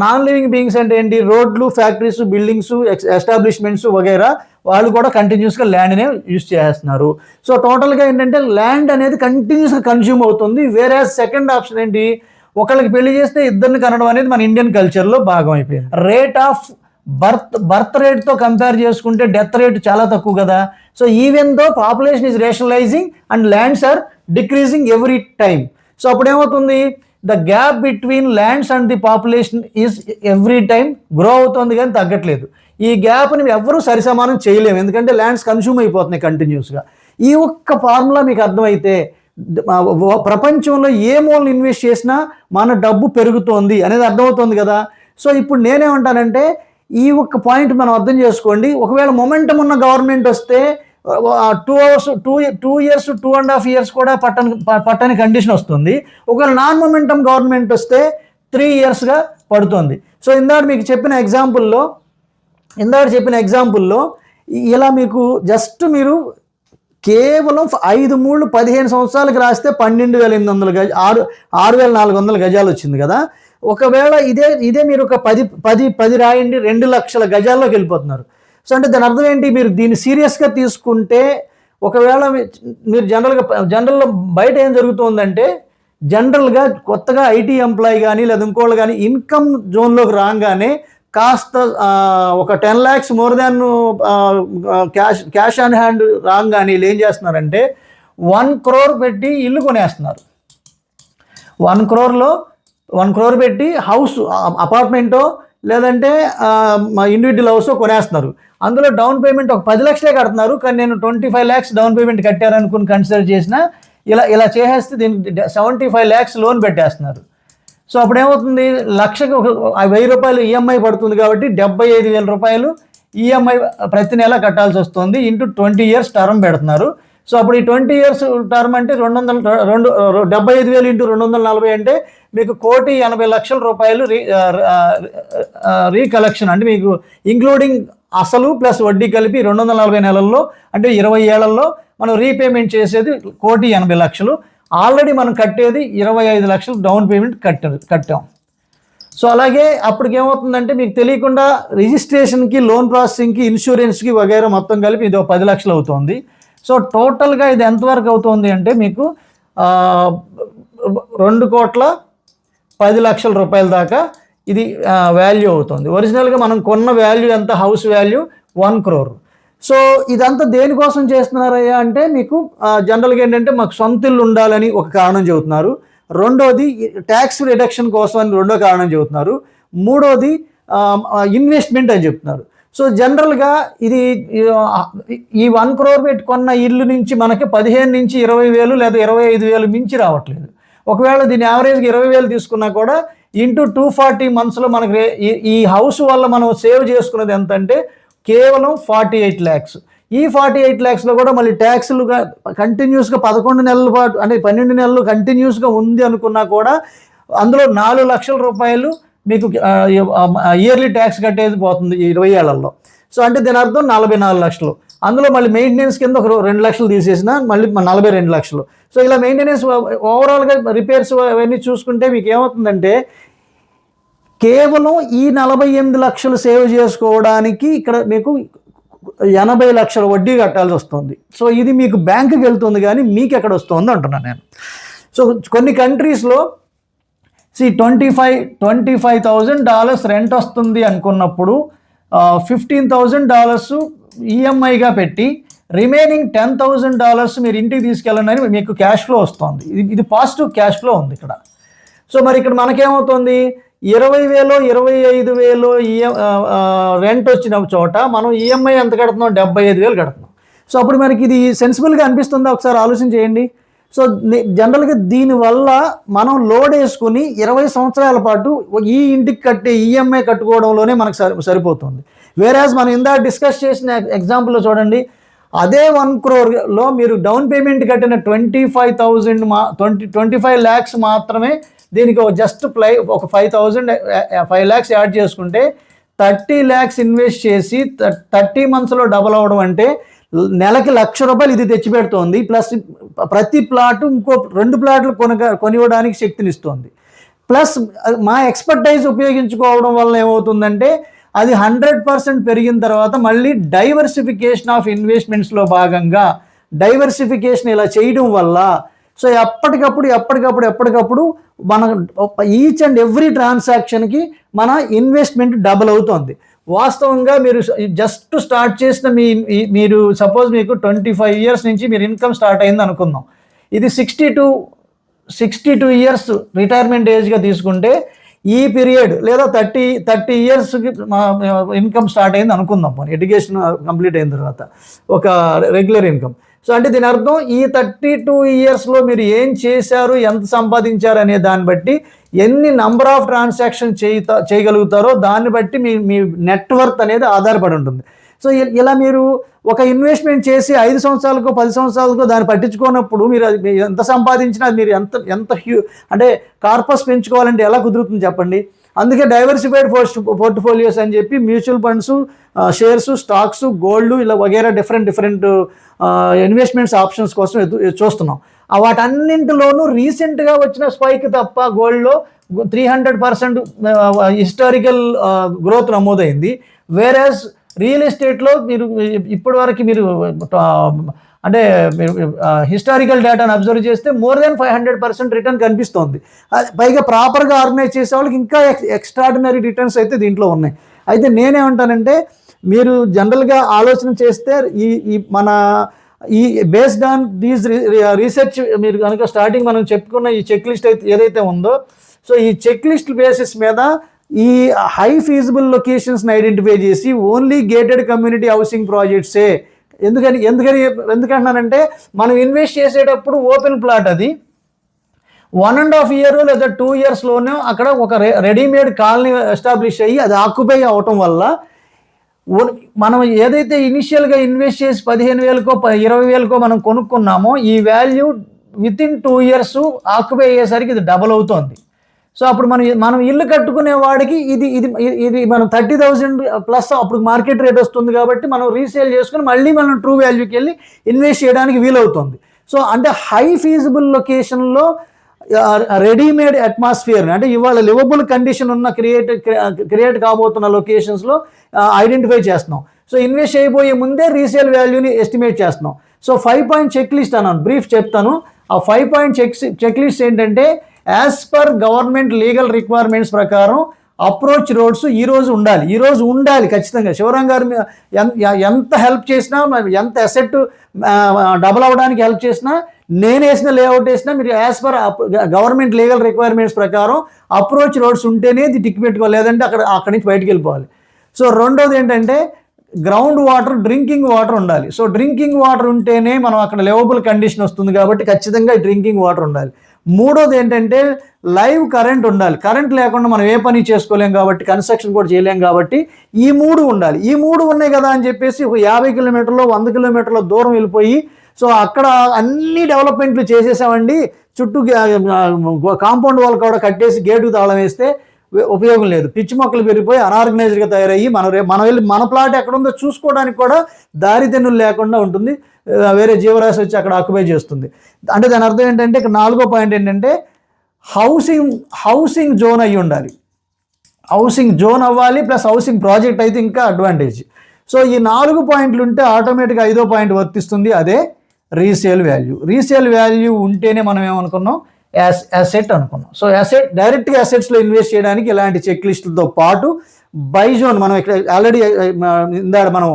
నాన్ లివింగ్ బీయింగ్స్ అంటే ఏంటి? రోడ్లు, ఫ్యాక్టరీస్, బిల్డింగ్స్, ఎస్టాబ్లిష్మెంట్స్ వగైరా వాళ్ళు కూడా కంటిన్యూస్గా ల్యాండ్నే యూజ్ చేస్తున్నారు. సో టోటల్గా ఏంటంటే ల్యాండ్ అనేది కంటిన్యూస్గా కన్జ్యూమ్ అవుతుంది. వేరే సెకండ్ ఆప్షన్ ఏంటి? ఒకళ్ళకి పెళ్లి చేస్తే ఇద్దరిని కనడం అనేది మన ఇండియన్ కల్చర్లో భాగం అయిపోయింది. రేట్ ఆఫ్ బర్త్ రేట్తో కంపేర్ చేసుకుంటే డెత్ రేట్ చాలా తక్కువ కదా. So even though population is rationalizing and lands are decreasing every time. So అప్పుడు ఏమవుతుంది? The gap between lands and the population is every time grow అవుతుంది కానీ తగ్గట్లేదు. ఈ గ్యాప్ని ఎవరూ సరిసమానం చేయలేము, ఎందుకంటే ల్యాండ్స్ కన్స్యూమ్ అయిపోతున్నాయి కంటిన్యూస్గా. ఈ ఒక్క ఫార్ములా మీకు అర్థమైతే ప్రపంచంలో ఏ మూలను ఇన్వెస్ట్ చేసినా మన డబ్బు పెరుగుతోంది అనేది అర్థమవుతుంది కదా. సో ఇప్పుడు నేనేమంటానంటే ఈ ఒక్క పాయింట్ మనం అర్థం చేసుకోండి. ఒకవేళ మొమెంటం ఉన్న గవర్నమెంట్ వస్తే 2 years 2.5 years కూడా పట్టని కండిషన్ వస్తుంది. ఒకవేళ నాన్ మొమెంటం గవర్నమెంట్ వస్తే 3 yearsగా పడుతుంది. సో ఇందాక మీకు చెప్పిన ఎగ్జాంపుల్లో ఇలా మీకు జస్ట్ మీరు కేవలం 5 15 సంవత్సరాలకు రాస్తే 12,800 గజ 6,400 గజాలు వచ్చింది కదా. ఒకవేళ ఇదే మీరు ఒక 10 రాయండి, 2 లక్షల గజాల్లోకి వెళ్ళిపోతున్నారు. సో అంటే దాని అర్థం ఏంటి? మీరు దీన్ని సీరియస్గా తీసుకుంటే ఒకవేళ మీరు జనరల్లో బయట ఏం జరుగుతుందంటే జనరల్గా కొత్తగా ఐటీ ఎంప్లాయీ కానీ లేదా ఇంకోళ్ళు కానీ ఇన్కమ్ జోన్లోకి రాగానే కాస్త ఒక 10 lakhs more than cash on hand రాగానే వీళ్ళు ఏం చేస్తున్నారంటే 1 crore పెట్టి ఇల్లు కొనేస్తున్నారు. 1 crore పెట్టి హౌస్, అపార్ట్మెంటో లేదంటే ఇండివిజువల్ హౌస్ కొనేస్తున్నారు. అందులో డౌన్ పేమెంట్ ఒక 10 lakhs కడుతున్నారు. కానీ నేను 25 lakhs డౌన్ పేమెంట్ కట్టారనుకుని కన్సిడర్ చేసిన ఇలా చేసేస్తే దీనికి 75 lakhs లోన్ పెట్టేస్తున్నారు. సో అప్పుడు ఏమవుతుంది? లక్షకి ₹1,000 ఈఎంఐ పడుతుంది కాబట్టి ₹75,000 ఈఎంఐ ప్రతి నెల కట్టాల్సి వస్తుంది. ఇంటూ 20 years టర్మ్ పెడుతున్నారు. సో అప్పుడు ఈ 20 years టర్మ్ అంటే 75,000 ఇంటూ 240 అంటే మీకు ₹1,80,00,000 రీకలెక్షన్, అంటే మీకు ఇంక్లూడింగ్ అసలు ప్లస్ వడ్డీ కలిపి 240 నెలల్లో అంటే 20 ఏళ్లలో మనం రీపేమెంట్ చేసేది ₹1,80,00,000. ఆల్రెడీ మనం కట్టేది 25 లక్షలు డౌన్ పేమెంట్ కట్టాం. సో అలాగే అప్పటికేమవుతుందంటే మీకు తెలియకుండా రిజిస్ట్రేషన్కి, లోన్ ప్రాసెసింగ్కి, ఇన్సూరెన్స్కి వగైరా మొత్తం కలిపి ఇది 10 లక్షలు అవుతుంది. సో టోటల్గా ఇది ఎంతవరకు అవుతుంది అంటే మీకు ₹2,10,00,000 దాకా ఇది వాల్యూ అవుతుంది. ఒరిజినల్గా మనం కొన్న వాల్యూ ఎంత? House value 1 crore. సో ఇదంతా దేనికోసం చేస్తున్నారయ్యా అంటే మీకు జనరల్గా ఏంటంటే మాకు సొంత ఇల్లు ఉండాలని ఒక కారణం చెబుతున్నారు. రెండోది ట్యాక్స్ రిడక్షన్ కోసం అని రెండో కారణం చెబుతున్నారు. మూడోది ఇన్వెస్ట్మెంట్ అని చెప్తున్నారు. సో జనరల్గా ఇది ఈ 1 crore పెట్టుకున్న ఇల్లు నుంచి మనకి 15 నుంచి 20,000 లేదా 25,000 మించి రావట్లేదు. ఒకవేళ దీని యావరేజ్గా 20,000 తీసుకున్నా కూడా ఇంటూ 240 monthsలో మనకి ఈ హౌస్ వల్ల మనం సేవ్ చేసుకున్నది ఎంత అంటే కేవలం 48 lakhs. ఈ 48 lakhsలో కూడా మళ్ళీ ట్యాక్స్లుగా కంటిన్యూస్గా 11 నెలల పాటు అంటే 12 నెలలు కంటిన్యూస్గా ఉంది అనుకున్నా కూడా అందులో ₹4 లక్షల మీకు ఇయర్లీ ట్యాక్స్ కట్టేది పోతుంది 20 ఏళ్లలో. సో అంటే దీని అర్థం 44 లక్షలు. అందులో మళ్ళీ మెయింటెనెన్స్ కింద ఒక 2 లక్షలు తీసేసిన మళ్ళీ 42 లక్షలు. సో ఇలా మెయింటెనెన్స్ ఓవరాల్గా రిపేర్స్ అవన్నీ చూసుకుంటే మీకు ఏమవుతుందంటే కేవలం ఈ 48 లక్షలు సేవ్ చేసుకోవడానికి ఇక్కడ మీకు 80 లక్షల వడ్డీ కట్టాల్సి వస్తుంది. సో ఇది మీకు బ్యాంకుకి వెళ్తుంది కానీ మీకు ఎక్కడ వస్తుంది అంటున్నాను నేను. సో కొన్ని కంట్రీస్లో $25,000 రెంట్ వస్తుంది అనుకున్నప్పుడు $15,000 ఈఎంఐగా పెట్టి రిమైనింగ్ $10,000 మీరు ఇంటికి తీసుకెళ్ళండి అని మీకు క్యాష్ ఫ్లో వస్తుంది. ఇది పాజిటివ్ క్యాష్ ఫ్లో ఉంది ఇక్కడ. సో మరి ఇక్కడ మనకేమవుతుంది, 20,000 25,000 రెంట్ వచ్చిన చోట మనం ఈఎంఐ ఎంత కడుతున్నాం, 75,000 కడుతున్నాం. సో అప్పుడు మనకి ఇది సెన్సిబుల్గా అనిపిస్తుందా, ఒకసారి ఆలోచన చేయండి. సో జనరల్గా దీనివల్ల మనం లోడ్ వేసుకుని 20 సంవత్సరాల పాటు ఈ ఇంటికి కట్టే ఈఎంఐ కట్టుకోవడంలోనే మనకు సరిపోతుంది. వేరాజ్ మనం ఇందాక డిస్కస్ చేసిన ఎగ్జాంపుల్లో చూడండి, అదే 1 crore మీరు డౌన్ పేమెంట్ కట్టిన 25 lakhs మాత్రమే, దీనికి జస్ట్ ఒక 5 lakhs యాడ్ చేసుకుంటే 30 lakhs ఇన్వెస్ట్ చేసి 30 monthsలో డబల్ అవ్వడం అంటే నెలకి ₹1,00,000 ఇది తెచ్చిపెడుతోంది. ప్లస్ ప్రతి ప్లాటు ఇంకో 2 ప్లాట్లు కొనివ్వడానికి శక్తినిస్తుంది. ప్లస్ మా ఎక్స్పర్టైజ్ ఉపయోగించుకోవడం వల్ల ఏమవుతుందంటే అది 100% పెరిగిన తర్వాత మళ్ళీ డైవర్సిఫికేషన్ ఆఫ్ ఇన్వెస్ట్మెంట్స్లో భాగంగా డైవర్సిఫికేషన్ ఇలా చేయడం వల్ల సో ఎప్పటికప్పుడు మన ఈచ్ అండ్ ఎవ్రీ ట్రాన్సాక్షన్కి మన ఇన్వెస్ట్మెంట్ డబుల్ అవుతుంది. వాస్తవంగా మీరు జస్ట్ స్టార్ట్ చేసిన మీరు సపోజ్ మీకు 25 years నుంచి మీరు ఇన్కమ్ స్టార్ట్ అయింది అనుకుందాం. ఇది 62 years రిటైర్మెంట్ ఏజ్గా తీసుకుంటే ఈ పీరియడ్ లేదా 30 yearsకి ఇన్కమ్ స్టార్ట్ అయింది అనుకుందాం. ఎడ్యుకేషన్ కంప్లీట్ అయిన తర్వాత ఒక రెగ్యులర్ ఇన్కమ్. సో అంటే దీని అర్థం ఈ 32 yearsలో మీరు ఏం చేశారు, ఎంత సంపాదించారు అనే దాన్ని బట్టి ఎన్ని నంబర్ ఆఫ్ ట్రాన్సాక్షన్ చేయగలుగుతారో దాన్ని బట్టి మీ నెట్వర్త్ అనేది ఆధారపడి ఉంటుంది. సో ఇలా మీరు ఒక ఇన్వెస్ట్మెంట్ చేసి 5 సంవత్సరాలకో 10 సంవత్సరాలకో దాన్ని పట్టించుకోనప్పుడు మీరు ఎంత సంపాదించినా మీరు ఎంత అంటే కార్పస్ పెంచుకోవాలంటే ఎలా కుదురుతుంది చెప్పండి. అందుకే డైవర్సిఫైడ్ పోర్ట్ఫోలియోస్ అని చెప్పి mutual funds, shares, stocks, gold ఇలా వగేరా డిఫరెంట్ ఇన్వెస్ట్మెంట్స్ ఆప్షన్స్ కోసం చూస్తున్నాం. వాటన్నింటిలోనూ రీసెంట్గా వచ్చిన స్పైక్ తప్ప గోల్డ్లో 300% హిస్టారికల్ గ్రోత్ నమోదైంది. వేరేస్ రియల్ ఎస్టేట్లో మీరు ఇప్పటివరకు మీరు అంటే మీరు హిస్టారికల్ డేటాను అబ్జర్వ్ చేస్తే మోర్ దెన్ 500% రిటర్న్ కనిపిస్తోంది. పైగా ప్రాపర్గా ఆర్గనైజ్ చేసే వాళ్ళకి ఇంకా ఎక్స్ట్రాడినరీ రిటర్న్స్ అయితే దీంట్లో ఉన్నాయి. అయితే నేనేమంటానంటే మీరు జనరల్గా ఆలోచన చేస్తే ఈ బేస్డ్ ఆన్ దీస్ రీసెర్చ్ మీరు కనుక స్టార్టింగ్ మనం చెప్పుకున్న ఈ చెక్ లిస్ట్ అయితే ఏదైతే ఉందో, సో ఈ చెక్ లిస్ట్ బేసిస్ మీద ఈ హై ఫీజిబుల్ లొకేషన్స్ని ఐడెంటిఫై చేసి ఓన్లీ గేటెడ్ కమ్యూనిటీ హౌసింగ్ ప్రాజెక్ట్సే ఎందుకంటున్నానంటే మనం ఇన్వెస్ట్ చేసేటప్పుడు ఓపెన్ ప్లాట్ అది 1.5 year లేదా 2 yearsలోనే అక్కడ ఒక రెడీమేడ్ కాలనీ ఎస్టాబ్లిష్ అయ్యి అది ఆక్యుపై అవటం వల్ల మనం ఏదైతే ఇనిషియల్గా ఇన్వెస్ట్ చేసి 15,000కో 20,000కో మనం కొనుక్కున్నామో ఈ వాల్యూ వితిన్ 2 years ఆక్యుపై అయ్యేసరికి ఇది డబల్ అవుతుంది. సో అప్పుడు మనం ఇల్లు కట్టుకునే వాడికి ఇది మనం 30,000+ అప్పుడు మార్కెట్ రేట్ వస్తుంది కాబట్టి మనం రీసేల్ చేసుకుని మళ్ళీ మనం ట్రూ వాల్యూకి వెళ్ళి ఇన్వెస్ట్ చేయడానికి వీలవుతుంది. సో అంటే హై ఫీజిబుల్ లొకేషన్లో రెడీమేడ్ అట్మాస్ఫియర్ అంటే ఇవాళ లివబుల్ కండిషన్ ఉన్న క్రియేట్ కాబోతున్న లొకేషన్స్లో ఐడెంటిఫై చేస్తున్నాం. సో ఇన్వెస్ట్ చేయబోయే ముందే రీసేల్ వాల్యూని ఎస్టిమేట్ చేస్తున్నాం. సో 5-point చెక్ లిస్ట్ అన్నాను, బ్రీఫ్ చెప్తాను. ఆ 5-point చెక్ లిస్ట్ ఏంటంటే as per government legal requirements ప్రకారం అప్రోచ్ రోడ్స్ ఈరోజు ఉండాలి ఖచ్చితంగా. శివరాం గారు ఎంత హెల్ప్ చేసినా, ఎంత అసెట్ డబల్ అవ్వడానికి హెల్ప్ చేసినా, నేను వేసిన లేఅవుట్ వేసినా మీరు as per government legal requirements ప్రకారం అప్రోచ్ రోడ్స్ ఉంటేనే ఇది టిక్ పెట్టుకోవాలి, లేదంటే అక్కడి నుంచి బయటకు వెళ్ళిపోవాలి. సో రెండోది ఏంటంటే గ్రౌండ్ వాటర్, డ్రింకింగ్ వాటర్ ఉండాలి. సో డ్రింకింగ్ వాటర్ ఉంటేనే మనం అక్కడ లివబుల్ కండిషన్ వస్తుంది కాబట్టి ఖచ్చితంగా డ్రింకింగ్ వాటర్ ఉండాలి. మూడోది ఏంటంటే లైవ్ కరెంట్ ఉండాలి. కరెంట్ లేకుండా మనం ఏ పని చేసుకోలేం కాబట్టి, కన్స్ట్రక్షన్ కూడా చేయలేం కాబట్టి ఈ 3 ఉండాలి. ఈ 3 ఉన్నాయి కదా అని చెప్పేసి 50 kilometers 100 kilometers దూరం వెళ్ళిపోయి సో అక్కడ అన్ని డెవలప్మెంట్లు చేసేసామండి, చుట్టూ కాంపౌండ్ వాల్ కూడా కట్టేసి గేటుకు తాళం వేస్తే ఉపయోగం లేదు. పిచ్చి మొక్కలు పెరిగిపోయి అనార్గనైజ్డ్గా తయారయ్యి మనం వెళ్ళి మన ప్లాట్ ఎక్కడుందో చూసుకోవడానికి కూడా దారితెన్నులు లేకుండా ఉంటుంది. వేరే జీవరాశి వచ్చి అక్కడ ఆక్యుపై చేస్తుంది. అంటే దాని అర్థం ఏంటంటే ఇక్కడ 4వ పాయింట్ ఏంటంటే హౌసింగ్ జోన్ అయ్యి ఉండాలి. హౌసింగ్ జోన్ అవ్వాలి, ప్లస్ హౌసింగ్ ప్రాజెక్ట్ అయితే ఇంకా అడ్వాంటేజ్. సో ఈ 4 పాయింట్లు ఉంటే ఆటోమేటిక్గా 5వ పాయింట్ వర్తిస్తుంది, అదే రీసేల్ వాల్యూ. రీసేల్ వాల్యూ ఉంటేనే మనం ఏమనుకున్నాం, అసెట్ అనుకున్నాం. సో అసెట్ డైరెక్ట్గా అసెట్స్లో ఇన్వెస్ట్ చేయడానికి ఇలాంటి చెక్ లిస్టులతో పాటు బై జోన్ మనం ఇక్కడ ఆల్రెడీ ఇందాక మనం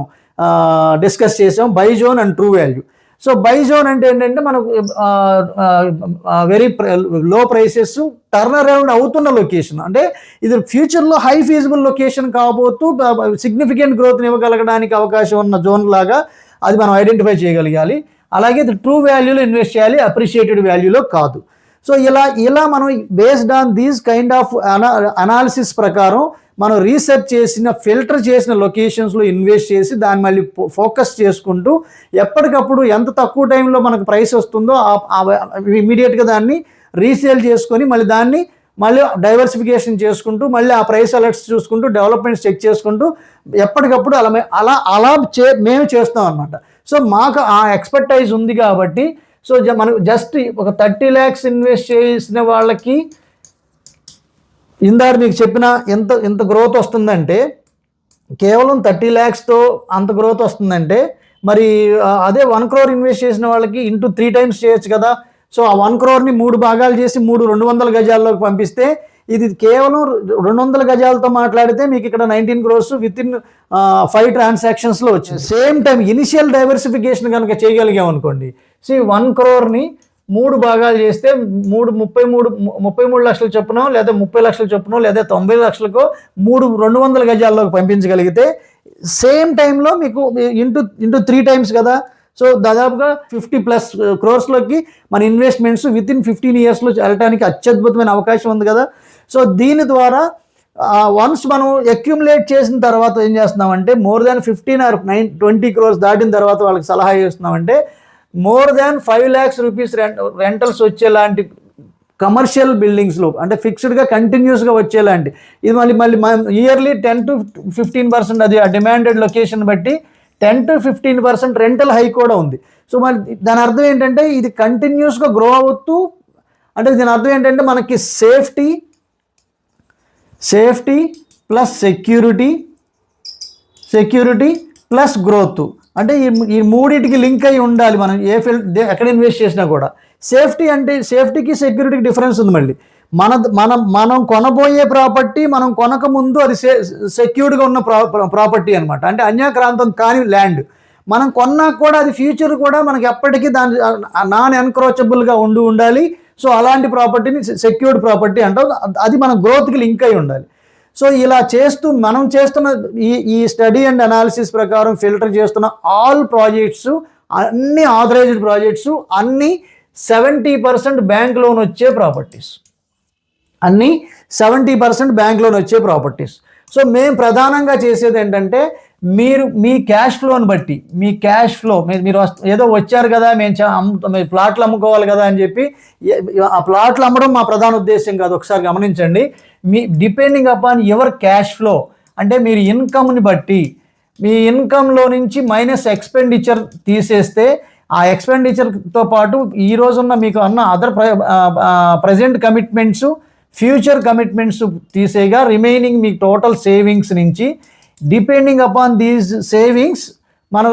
డిస్కస్ చేసాం, by zone and true value. So by zone అంటే ఏంటంటే మనకు very low prices turn around అవుతున్న లొకేషన్, అంటే ఇది ఫ్యూచర్లో హై ఫీజిబుల్ లొకేషన్ కాబోతూ సిగ్నిఫికెంట్ గ్రోత్ని ఇవ్వగలగడానికి అవకాశం ఉన్న జోన్ లాగా అది మనం ఐడెంటిఫై చేయగలగాలి. అలాగే ఇది ట్రూ వాల్యూలో ఇన్వెస్ట్ చేయాలి, అప్రిషియేటెడ్ వాల్యూలో కాదు. సో ఇలా మనం based on these kind of analysis ప్రకారం మనం రీసెర్చ్ చేసిన ఫిల్టర్ చేసిన లొకేషన్స్లో ఇన్వెస్ట్ చేసి దాన్ని మళ్ళీ ఫోకస్ చేసుకుంటూ ఎప్పటికప్పుడు ఎంత తక్కువ టైంలో మనకు ప్రైస్ వస్తుందో ఇమీడియట్గా దాన్ని రీసేల్ చేసుకొని మళ్ళీ డైవర్సిఫికేషన్ చేసుకుంటూ మళ్ళీ ఆ ప్రైస్ అలర్ట్స్ చూసుకుంటూ డెవలప్మెంట్స్ చెక్ చేసుకుంటూ ఎప్పటికప్పుడు అలా మేము చేస్తాం అన్నమాట. సో మాకు ఆ ఎక్స్పర్టైజ్ ఉంది కాబట్టి సో మనకు జస్ట్ ఒక 30 lakhs ఇన్వెస్ట్ చేసిన వాళ్ళకి ఇందాక మీకు చెప్పిన ఎంత గ్రోత్ వస్తుందంటే, కేవలం 30 lakhsతో అంత గ్రోత్ వస్తుందంటే మరి అదే 1 crore ఇన్వెస్ట్ చేసిన వాళ్ళకి ఇంటూ 3 times చేయొచ్చు కదా. సో ఆ 1 crore 3 భాగాలు చేసి 200 గజాల్లోకి పంపిస్తే ఇది కేవలం 200 గజాలతో మాట్లాడితే మీకు ఇక్కడ 19 crores వితిన్ 5 transactionsలో వచ్చింది. సేమ్ టైం ఇనిషియల్ డైవర్సిఫికేషన్ కనుక చేయగలిగాం అనుకోండి, 1 crore 3 భాగాలు చేస్తే 33 లక్షల చొప్పున లేదా 30 లక్షల చొప్పున లేదా 90 లక్షలకో 200 గజాల్లోకి పంపించగలిగితే సేమ్ టైంలో మీకు ఇంటూ 3 times కదా. సో దాదాపుగా 50+ crores మన ఇన్వెస్ట్మెంట్స్ వితిన్ 15 yearsలో వెళ్ళడానికి అత్యద్భుతమైన అవకాశం ఉంది కదా. సో దీని ద్వారా వన్స్ మనం అక్యుములేట్ చేసిన తర్వాత ఏం చేస్తున్నామంటే మోర్ దాన్ 15 or 20 crores దాటిన తర్వాత వాళ్ళకి సలహా చేస్తున్నామంటే more than 5 lakhs rupees rentals వచ్చేలాంటి కమర్షియల్ బిల్డింగ్స్లో, అంటే ఫిక్స్డ్గా కంటిన్యూస్గా వచ్చేలాంటి, ఇది మళ్ళీ ఇయర్లీ 10 to 15% అది ఆ డిమాండెడ్ లొకేషన్ బట్టి 10 to 15% రెంటల్ హై కూడా ఉంది. సో మరి దాని అర్థం ఏంటంటే ఇది కంటిన్యూస్గా గ్రో అవుతూ, అంటే దీని అర్థం ఏంటంటే మనకి safety plus security plus growth, అంటే ఈ మూడింటికి లింక్ అయి ఉండాలి. మనం ఎక్కడ ఇన్వెస్ట్ చేసినా కూడా సేఫ్టీకి సెక్యూరిటీకి డిఫరెన్స్ ఉంది. మళ్ళీ మనం కొనబోయే ప్రాపర్టీ మనం కొనక ముందు అది సెక్యూర్డ్గా ఉన్న ప్రాపర్టీ అనమాట, అంటే అన్యాక్రాంతం కాని ల్యాండ్. మనం కొన్నాక కూడా అది ఫ్యూచర్ కూడా మనకి ఎప్పటికీ దాని నాన్ ఎన్క్రోచబుల్గా ఉండాలి. సో అలాంటి ప్రాపర్టీని సెక్యూర్డ్ ప్రాపర్టీ అంటాం, అది మన గ్రోత్కి లింక్ అయి ఉండాలి. సో ఇలా చేస్తూ మనం చేస్తున్న ఈ స్టడీ అండ్ అనాలిసిస్ ప్రకారం ఫిల్టర్ చేస్తున్న ఆల్ ప్రాజెక్ట్స్, అన్ని ఆథరైజ్డ్ ప్రాజెక్ట్స్, అన్నీ 70% బ్యాంక్ లోన్ వచ్చే ప్రాపర్టీస్, అన్నీ 70% బ్యాంక్ లోన్ వచ్చే ప్రాపర్టీస్. సో మేము ప్రధానంగా చేసేది ఏంటంటే మీ క్యాష్ ఫ్లోని బట్టి, మీరు ఏదో వచ్చారు కదా మేము ప్లాట్లు అమ్ముకోవాలి కదా అని చెప్పి ఆ ప్లాట్లు అమ్మడం మా ప్రధాన ఉద్దేశం కాదు. ఒకసారి గమనించండి, depending upon your cash flow, అంటే మీరు ఇన్కమ్ని బట్టి, మీ ఇన్కంలో నుంచి మైనస్ ఎక్స్పెండిచర్ తీసేస్తే ఆ ఎక్స్పెండిచర్తో పాటు ఈ రోజున్న మీకు other present commitments, future commitments తీసేగా రిమైనింగ్ మీకు టోటల్ సేవింగ్స్ నుంచి డిపెండింగ్ అపాన్ దీస్ సేవింగ్స్ మనం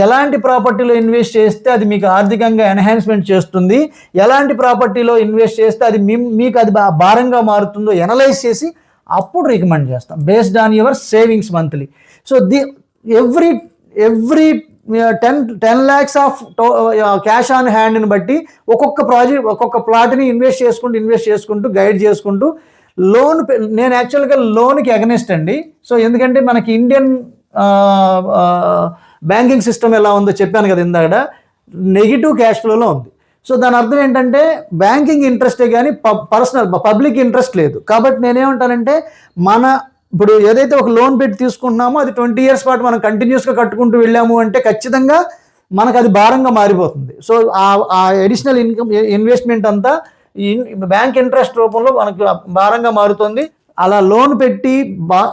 ఎలాంటి ప్రాపర్టీలో ఇన్వెస్ట్ చేస్తే అది మీకు ఆర్థికంగా ఎన్హాన్స్మెంట్ చేస్తుంది, ఎలాంటి ప్రాపర్టీలో ఇన్వెస్ట్ చేస్తే అది మీకు అది భారంగా మారుతుందో ఎనలైజ్ చేసి అప్పుడు రికమెండ్ చేస్తాం based on your savings monthly. So every 10 lakhs of cash on హ్యాండ్ని బట్టి ఒక్కొక్క ప్లాట్ని ఇన్వెస్ట్ చేసుకుంటూ గైడ్ చేసుకుంటూ నేను యాక్చువల్గా లోన్కి అగనెస్ట్ అండి. సో ఎందుకంటే మనకి ఇండియన్ బ్యాంకింగ్ సిస్టమ్ ఎలా ఉందో చెప్పాను కదా ఇందాక, నెగిటివ్ క్యాష్ ఫ్లోలో ఉంది. సో దాని అర్థం ఏంటంటే బ్యాంకింగ్ ఇంట్రెస్టే కానీ పబ్లిక్ ఇంట్రెస్ట్ లేదు. కాబట్టి నేనేమంటానంటే ఇప్పుడు ఏదైతే ఒక లోన్ పెట్టి తీసుకుంటున్నామో అది 20 years పాటు మనం కంటిన్యూస్గా కట్టుకుంటూ వెళ్ళాము అంటే ఖచ్చితంగా మనకు అది భారంగా మారిపోతుంది. సో ఆ అడిషనల్ ఇన్వెస్ట్మెంట్ అంతా బ్యాంక్ ఇంట్రెస్ట్ రూపంలో మనకు భారంగా మారుతుంది. అలా లోన్ పెట్టి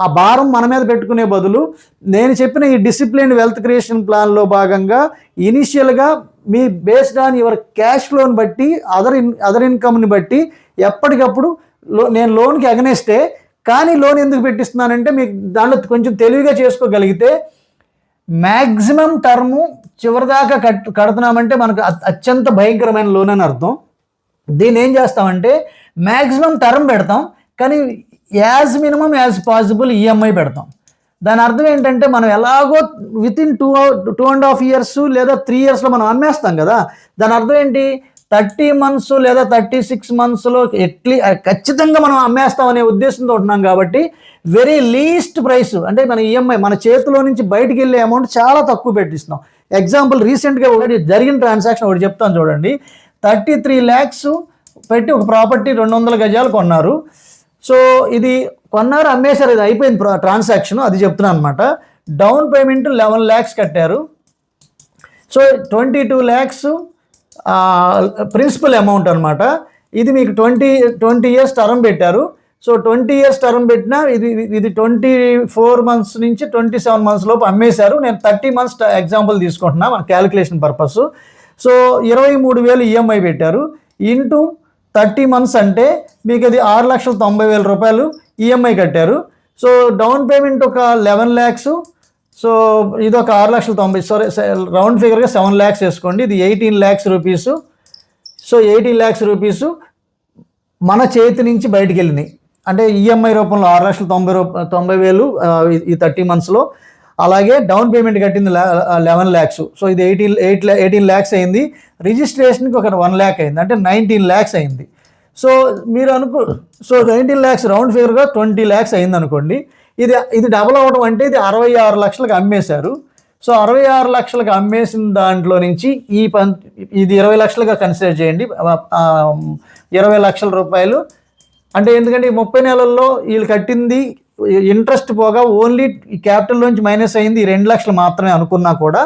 ఆ భారం మన మీద పెట్టుకునే బదులు నేను చెప్పిన ఈ డిసిప్లిన్ వెల్త్ క్రియేషన్ ప్లాన్లో భాగంగా ఇనిషియల్గా me based on your cash ఫ్లోని బట్టి అదర్ ఇన్కమ్ని బట్టి ఎప్పటికప్పుడు నేను లోన్కి అగనెస్టే, కానీ లోన్ ఎందుకు పెట్టిస్తున్నానంటే మీకు దాంట్లో కొంచెం తెలివిగా చేసుకోగలిగితే మ్యాక్సిమం టర్ము చివరిదాకా కడుతున్నామంటే మనకు అత్యంత భయంకరమైన లోన్ అని అర్థం. దీన్ని ఏం చేస్తామంటే మ్యాక్సిమం టర్మ్ పెడతాం, కానీ as minimum as possible EMI పెడతాం. దాని అర్థం ఏంటంటే మనం ఎలాగో వితిన్ 2.5 years లేదా 3 yearsలో మనం అమ్మేస్తాం కదా. దాని అర్థం ఏంటి, 30 months లేదా 36 monthsలో ఖచ్చితంగా మనం అమ్మేస్తాం అనే ఉద్దేశంతో ఉంటున్నాం. కాబట్టి వెరీ లీస్ట్ ప్రైస్ అంటే మన ఈఎంఐ మన చేతిలో నుంచి బయటికి వెళ్ళే అమౌంట్ చాలా తక్కువ పెట్టిస్తున్నాం. ఎగ్జాంపుల్ రీసెంట్గా ఒకటి జరిగిన ట్రాన్సాక్షన్ ఒకటి చెప్తాను చూడండి. 33 lakhs పెట్టి ఒక ప్రాపర్టీ 200 గజాలు కొన్నారు. సో ఇది కొన్నారు, అమ్మేశారు, ఇది అయిపోయింది ట్రాన్సాక్షన్. అది చెప్తున్నాను అనమాట. డౌన్ పేమెంట్ 11 lakhs కట్టారు. సో 22 lakhs ప్రిన్సిపల్ అమౌంట్ అనమాట. ఇది మీకు 20 years టర్మ్ పెట్టారు. సో 20 years టర్మ్ పెట్టినా ఇది 24 months నుంచి 27 months లోపు అమ్మేశారు. నేను 30 months ఎగ్జాంపుల్ తీసుకుంటున్నా మన క్యాలిక్యులేషన్ పర్పస్. సో 23,000 ఈఎంఐ పెట్టారు. ఇంటూ 30 months అంటే మీకు అది 6,90,000 రూపాయలు ఈఎంఐ కట్టారు. సో డౌన్ పేమెంట్ ఒక 11 lakhs. సో ఇది ఒక 6,90,000, రౌండ్ ఫిగర్గా 7 lakhs వేసుకోండి. ఇది 18 lakhs rupees. So 18 lakhs rupees మన చేతి నుంచి బయటికి వెళ్ళినాయి. అంటే ఈఎంఐ రూపంలో 6,90,000 ఈ 30 monthsలో. అలాగే డౌన్ పేమెంట్ కట్టింది 11 lakhs. సో ఇది 18 lakhs అయింది. రిజిస్ట్రేషన్కి ఒక 1 lakh అయింది, అంటే 19 lakhs అయింది. సో మీరు సో 19 lakhs రౌండ్ ఫిగర్గా 20 lakhs అయింది అనుకోండి. ఇది డబుల్ అవ్వడం అంటే ఇది 66 లక్షలకు అమ్మేశారు. సో 66 లక్షలకు అమ్మేసిన దాంట్లో నుంచి ఇది 20 లక్షలుగా కన్సిడర్ చేయండి. 20 లక్షల రూపాయలు అంటే ఎందుకంటే ఈ 30 నెలల్లో వీళ్ళు కట్టింది ఇంట్రెస్ట్ పోగా ఓన్లీ ఈ క్యాపిటల్లోంచి మైనస్ అయింది 2 లక్షలు మాత్రమే అనుకున్నా కూడా.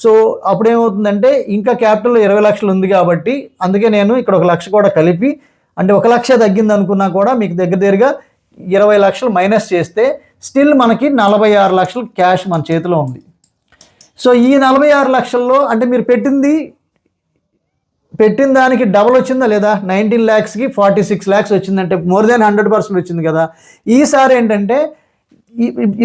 సో అప్పుడేమవుతుందంటే ఇంకా క్యాపిటల్లో 20 లక్షలు ఉంది కాబట్టి అందుకే నేను ఇక్కడ 1 లక్ష కూడా కలిపి, అంటే 1 లక్ష తగ్గింది అనుకున్నా కూడా మీకు దగ్గరగా 20 లక్షలు మైనస్ చేస్తే స్టిల్ మనకి 46 లక్షలు క్యాష్ మన చేతిలో ఉంది. సో ఈ 46 లక్షల్లో అంటే మీరు పెట్టిన దానికి డబల్ వచ్చిందా లేదా? 19 lakhsకి 46 lakhs వచ్చిందంటే మోర్ దెన్ 100% వచ్చింది కదా. ఈసారి ఏంటంటే